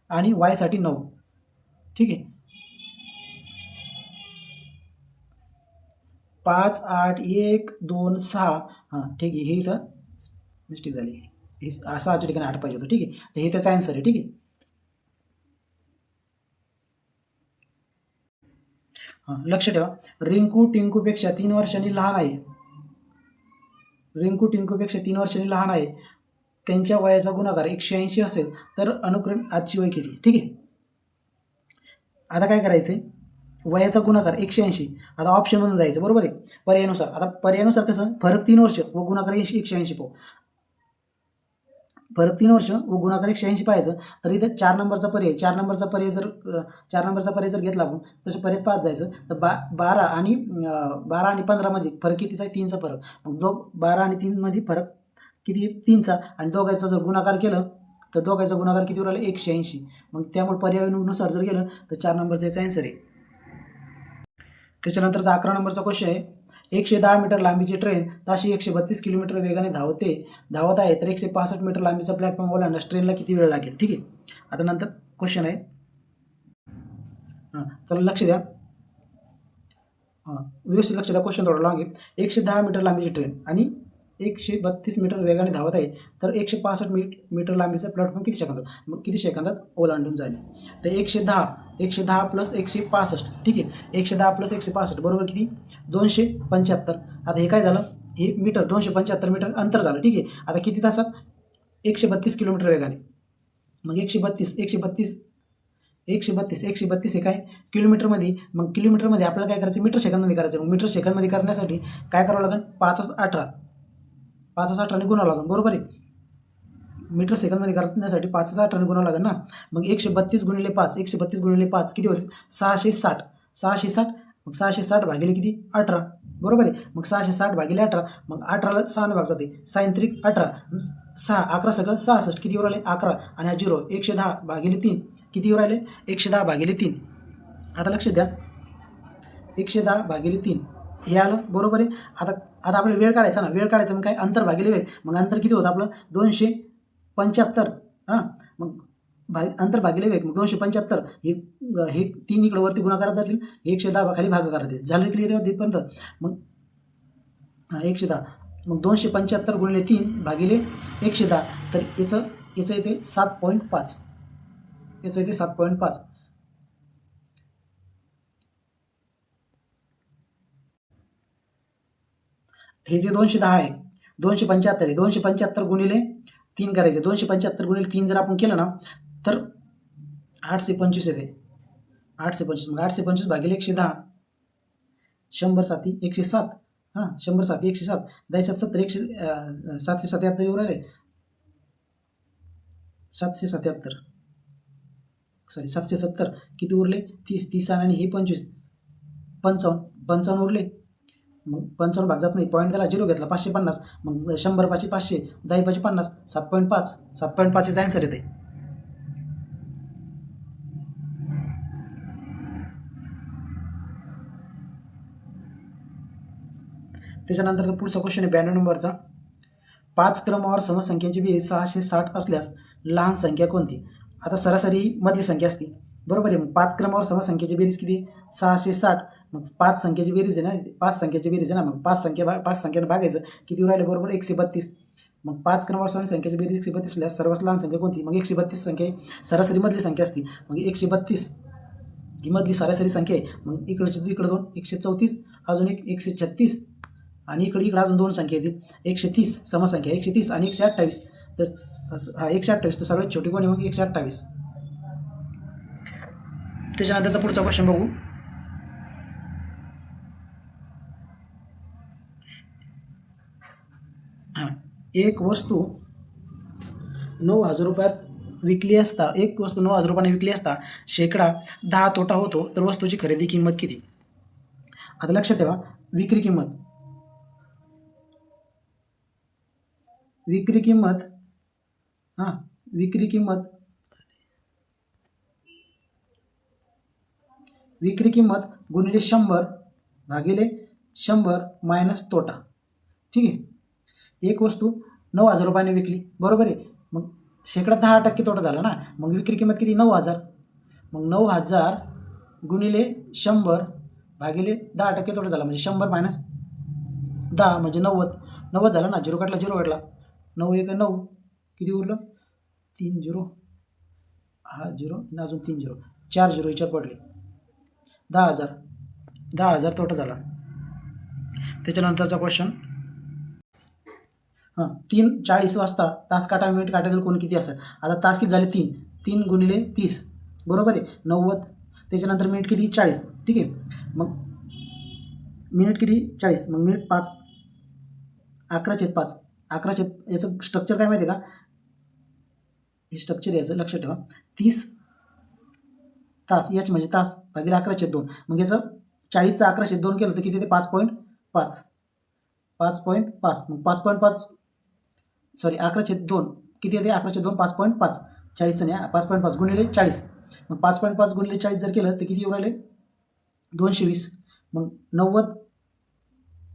आणि वाय साठी 9. ठीक आहे. 5 8 1 2 6. ठीक आहे. हे इथं मिस्टेक झाली, हे 6च्या ठिकाणी 8 पाहिजे होतं. ठीक आहे. तर हे त्याचा आन्सर आहे. ठीक आहे. लक्ष ठेवा, रिंकू टिंकूपेक्षा 3 वर्षांनी लहान आहे. त्यांच्या वयाचा गुणाकार 180 असेल तर अनुक्रम आजची वय किती? ठीक आहे. आता काय करायचंय, वयाचा गुणाकार 180. आता ऑप्शनमधून जायचं, बरोबर आहे. पर्यायानुसार, आता पर्यायानुसार कसं, फरक 3 वर्ष व गुणाकार 180 पाहू. फरक 3 वर्ष व गुणाकार 180 पाहायचं. तर इथं 4 नंबरचा पर्याय जर घेतला आपण, तसं पर्याय 5 जायचं. तर 12 आणि 15 मध्ये फरक कितीचा आहे? 3चा फरक. मग 12 आणि 3 मध्ये फरक किती? 3चा. आणि दोघांचा जर गुणाकार केलं तर दोघांचा गुणाकार किती राहिला? 180. मग त्यामुळे पर्यायानुसार जर गेलं तर 4 नंबरचा याचा आन्सर आहे. त्याच्यानंतरचा 11 नंबरचा क्वेश्चन आहे, 110 मीटर लांबीची ट्रेन ताशी 132 किलोमीटर वेगाने धावत आहे. तर 165 मीटर लांबीचा प्लॅटफॉर्म ओलांडण्यास ट्रेनला किती वेळ लागेल? ठीक आहे. आता नंतर क्वेश्चन आहे, चला लक्ष द्या, व्यवस्थित लक्ष द्या. क्वेश्चन थोडा लॉंग आहे. 110 मीटर लांबीची ट्रेन आणि 132 मीटर वेगाने धावत आहे. तर 165 मीटर लांबीचा प्लॅटफॉर्म किती सेकंदात ओलांडून जाईल? तर 110 प्लस 165. ठीक आहे. 110 प्लस 165 बरोबर किती? 275. आता हे काय झालं? हे मीटर, 275 मीटर अंतर झालं. ठीक आहे. आता किती तासात? 132 किलोमीटर वेगाने. मग 132 हे काय? किलोमीटरमध्ये. मग किलोमीटरमध्ये आपल्याला काय करायचं? मीटर सेकंदमध्ये करायचं. मग मीटर सेकंदमध्ये करण्यासाठी काय करावं लागेल? 5/18 गुणावं लागेल, बरोबर आहे. मीटर सेकंदमध्ये करण्यासाठी 5/18 गुणावं लागेल ना. मग 132 गुणिले 5 किती होते? 660. मग 660 भागिले किती? 18, बरोबर आहे. मग 660 भागिले 18, मग 18ला 6 ने भाग जाते, 6×18 6, 11 सगळं 66. किती राहिले? 11. आणि हा 0. 110 भागिले 3 किती राहिले? 110 भागिले 3. आता लक्ष द्या, 110 भागिले 3 हे आलं, बरोबर आहे. आता आपल्याला वेळ काढायचा ना. वेळ काढायचं मग काय? अंतर भागिले वेळ. मग अंतर किती होतं आपलं? 275. मग अंतर भागिले वेग. मग 275 हे 3 इकडे वरती गुणाकारात जातील, 110 खाली भागाकारात येतील. झालं क्लिअर तिथपर्यंत? मग 110. मग 275 गुणिले 3 भागिले 110. तर याचं येते 7.5. याचं येते 7.5. हे जे 210 आहे, 275 आहे. 275 गुणिले 3 करायचे. 275 गुणिले 3 जर आपण केलं ना तर 825 येते. 825. मग 825 भागिले 110 100 साती 107. हां 100 साती 107. 10 7 70 777 येऊ राहिले. 777 सॉरी 770. किती उरले? 30. 30 आणि हे 25. 55 उरले. मग 55 भाग जात नाही, पॉईंट त्याला 0 घेतला, 550. मग 100 पाची 500, 10 पाची 50, 7.5. 7.5 आन्सर येते. त्याच्यानंतर पुढचा क्वेश्चन आहे 92 नंबरचा. 5 क्रमावर समसंख्यांची बेरीज 660 असल्यास लहान संख्या कोणती? आता सरासरी मधली संख्या असते, बरोबर आहे. मग 5 क्रमावर समसंख्येची बेरीज किती? 660. मग 5 संख्येची बेरीज आहे ना, 5 संख्येची बेरीज आहे ना, मग 5 संख्येनं भागायचं, किती राहिले? बरोबर 132. मग 5 क्रमावर समसंख्येची बेरीज 132 असल्यास सर्वात लहान संख्या कोणती? मग 132 संख्या सरासरी मधली संख्या असते. मग 132 ही मधली सरासरी संख्या आहे. मग इकडं 2 134, अजून एक 136, आणि इकडे अजून 2 संख्या येतील. 130 समसंख्या 130 आणि 128. तर 128 तर सगळ्यात छोटी कोणी? मग 128. त्याच्यानंतरचा पुढचा क्वेश्चन बघू. एक वस्तू 9,000 रुपयात विकली असता, एक वस्तू 9,000 रुपयाने विकली असता शेकडा 10 तोटा होतो, तर वस्तूची खरेदी किंमत किती? आता लक्षात ठेवा, विक्री किंमत गुणिले 100 भागिले 100 मायनस तोटा. ठीक आहे. एक वस्तू 9,000 रुपयाने विकली, बरोबर आहे. मग शेकडा 10% तोटा झाला ना, मग विक्री किंमत किती? 9,000. मग 9,000 गुणिले 100 भागिले 10% तोटा झाला, म्हणजे 100 मायनस 10 म्हणजे 90 झाला ना. 0 काढला 0 काढला, 9 1 9, किती उरलं? 3 0, हा 0 अजून 3 0, 4 0 याच्यात पडले. 10,000 तोटा झाला. त्याच्यानंतरचा क्वेश्चन. 3:40 वाजता तास काटा मिनिट काट्यातील कोण किती असेल? आता तास किती झाले? 3 गुणिले 30, बरोबर आहे 90. त्याच्यानंतर मिनिट किती? 40. ठीक आहे. मग मिनिट किती? 40. मग मिनिट 5, 11/5. 11 याचं स्ट्रक्चर काय माहिती आहे का? हे स्ट्रक्चर याचं लक्षात ठेवा. 30 तास याच म्हणजे तास भागिले 11/2. मग याचं 40चं 11/2 केलं तर किती ते? 5.5. 5.5. मग 5.5 सॉरी 11/2 किती येते? 11/2 5.5. 40चं नाही, 5.5 गुणिले 40. मग 5.5 गुणिले 40 जर केलं तर किती येऊ राहिले? 220. मग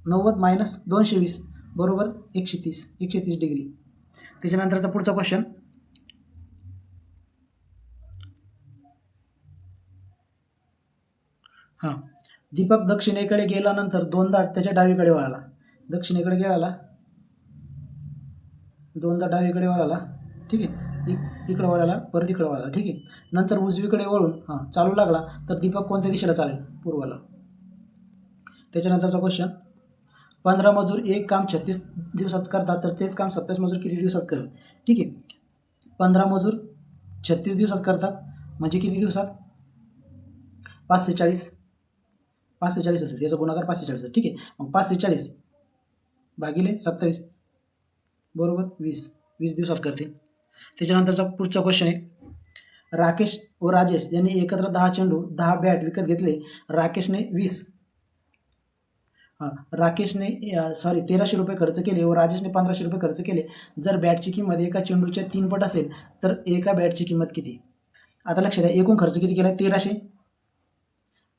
90 मायनस 220 बरोबर 130 डिग्री. त्याच्यानंतरचा पुढचा क्वेश्चन. दीपक दक्षिणेकडे गेल्यानंतर 2दा त्याच्या डावीकडे वळाला. दक्षिणेकडे गेला, 2दा डावीकडे वळाला. ठीक आहे. इकडे वळाला, परत इकडे वळाला. ठीक आहे. नंतर उजवीकडे वळून चालू लागला, तर दीपक कोणत्या दिशेला चालेल? पूर्वला. त्याच्यानंतरचा क्वेश्चन. 15 मजूर एक काम 36 दिवसात करतात, तर तेच काम 27 मजूर किती दिवसात करेल? ठीक आहे. 15 मजूर 36 दिवसात करतात, म्हणजे किती दिवसात? 540 होते, याचा गुणाकार 540. ठीक आहे. मग 540 भागिले 27 बरोबर 20 दिवसात करते. त्याच्यानंतरचा पुढचा क्वेश्चन आहे. राकेश व राजेश यांनी एकत्र 10 चेंडू 10 बॅट विकत घेतले. राकेशने 1300 रुपये खर्च केले व राजेशने 1500 रुपये खर्च केले. जर बॅटची किंमत एका चेंडूच्या 3 पट असेल तर एका बॅटची किंमत किती? आता लक्षात द्या, एकूण खर्च किती केला? 1300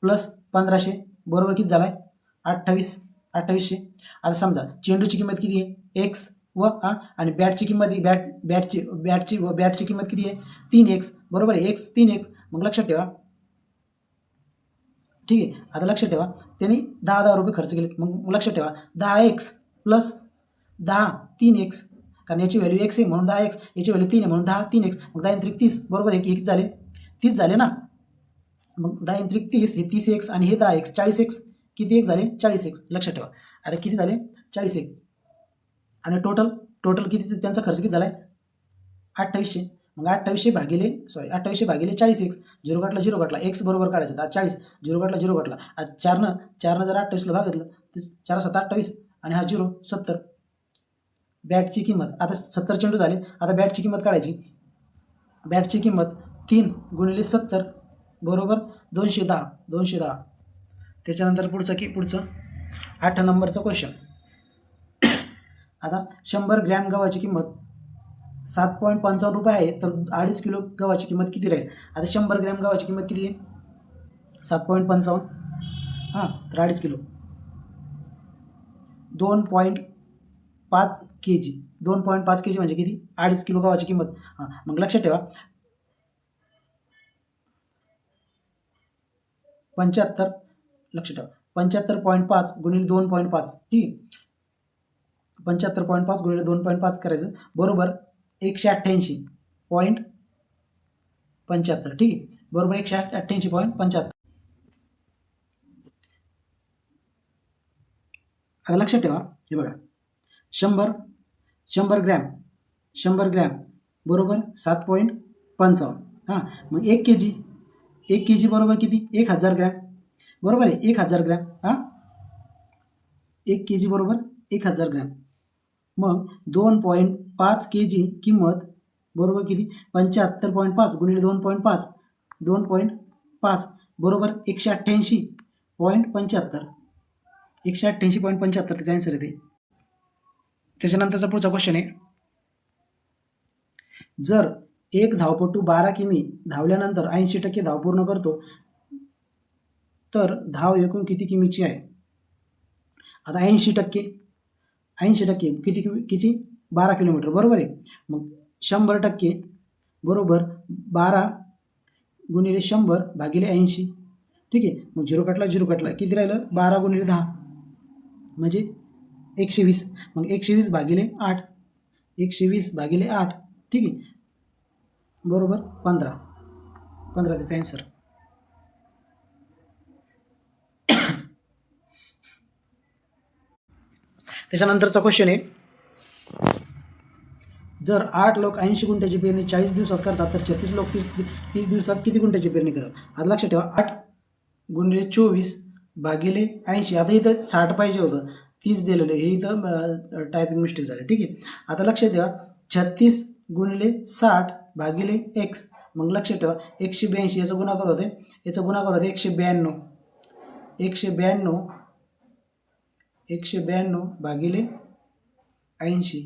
प्लस 1500 बरोबर किती झाला? 2800. आता समजा चेंडूची किंमत किती आहे? x व आणि बॅटची किंमत बॅटची किंमत किती आहे? 3x बरोबर आहे. x 3x. मग लक्षात ठेवा. ठीक आहे. आता लक्षात ठेवा, त्यांनी 10 रुपये खर्च केले. मग लक्षात ठेवा 10x प्लस 10 3x, कारण याची व्हॅल्यू x आहे म्हणून 10x, याची व्हॅल्यू 3 आहे म्हणून 10 3x. मग 10 3 30 बरोबर आहे. एक झाले 30 झाले ना. मग 10 3 30 हे 30x आणि हे 10x 40x. किती x झाले? 40x. लक्षात ठेवा. आता किती झाले? 40x. आणि टोटल किती त्यांचा खर्च किती झाला आहे? 2800. मग 2800 भागिले 40x, 0 काटला x बरोबर काढायचं. आता 40, 0 काटला. आज 4नं जर 28ला भागितलं तर 4 7 28 आणि हा 0 70. बॅटची किंमत, आता 70 चेंडू झाले. आता बॅटची किंमत काढायची. बॅटची किंमत 3 × 70 बरोबर 210. त्याच्यानंतर पुढचं 8 नंबरचं क्वेश्चन. आता 100 ग्रॅम गव्हाची किंमत 7.55 रुपये आहे, तर 2.5 किलो गव्हाची किंमत किती राहील? आता 100 ग्रॅम गव्हाची किंमत किती आहे? 7.55. हां, तर 2.5 किलो 2.5 kg. 2.5 kg म्हणजे किती? 2.5 किलो गव्हाची किंमत. हां, मग लक्षात ठेवा 75. लक्षात ठेवा 75.5 × 2.5. ठीक आहे. 75.5 × 2.5 करायचं बरोबर 188.75. ठीक आहे, बरोबर 188.75. आता लक्षात ठेवा, हे बघा 100 ग्रॅम बरोबर 7.55. हां, मग 1 kg बरोबर किती? 1000 ग्रॅम. बरोबर आहे, 1000 ग्रॅम. हां, 1 kg बरोबर 1000 ग्रॅम. मग 2.5 kg किंमत बरोबर किती? 75.5 × 2.5. 2.5 बरोबर 188.75. 188.75 त्याचा आन्सर येते. त्याच्यानंतरचा पुढचा क्वेश्चन आहे, जर एक धावपटू 12 किमी धावल्यानंतर 80% धाव पूर्ण करतो, तर धाव एकूण किती किमीची आहे? आता 80% किती? 12 किलोमीटर. बरोबर आहे. मग 100% बरोबर 12 × 100 भागिले 80. ठीक आहे, मग 0 काटला. किती राहिलं? 12 × 10 म्हणजे 120. मग 120 भागिले 8. 120 भागिले 8. ठीक आहे, बरोबर 15 त्याचा आन्सर. त्याच्यानंतरचा क्वेश्चन आहे, जर 8 लोक 80 गुंठ्याची पेरणी 40 दिवसात करतात, तर 36 लोक 30 दिवसात किती गुंठ्याची पेरणी करतात? आता लक्षात ठेवा 8 × 24 भागिले 80. आता इथं 60 पाहिजे होतं, 30 दिलेलं. हे इथं टायपिंग मिस्टेक झाली. ठीक आहे, आता लक्षात ठेवा 36 × 60 भागिले x. मग लक्षात ठेवा 182 याचा गुणाकार होते 192. 192 भागिले 80.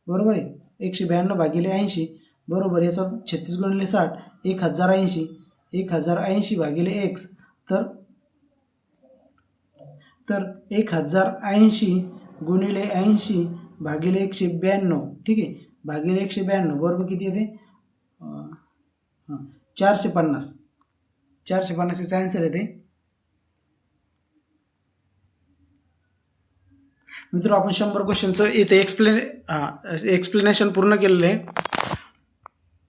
बरोबर आहे, 192 भागिले 80 बरोबर याचा 36 × 60 1080. 1080 भागिले x. तर 1080 × 80 भागिले 192. ठीक आहे, भागिले 192 बरोबर किती येते? 450. याचा आन्सर येते. मित्र, आपण 100 क्वेश्चनचं इथे एक्सप्लेनेशन पूर्ण केलेलं आहे.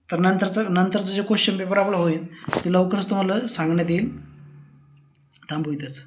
तर नंतरचं जे क्वेश्चन पेपर आपला होईल ते लवकरच तुम्हाला सांगण्यात येईल. थांबू इथंच.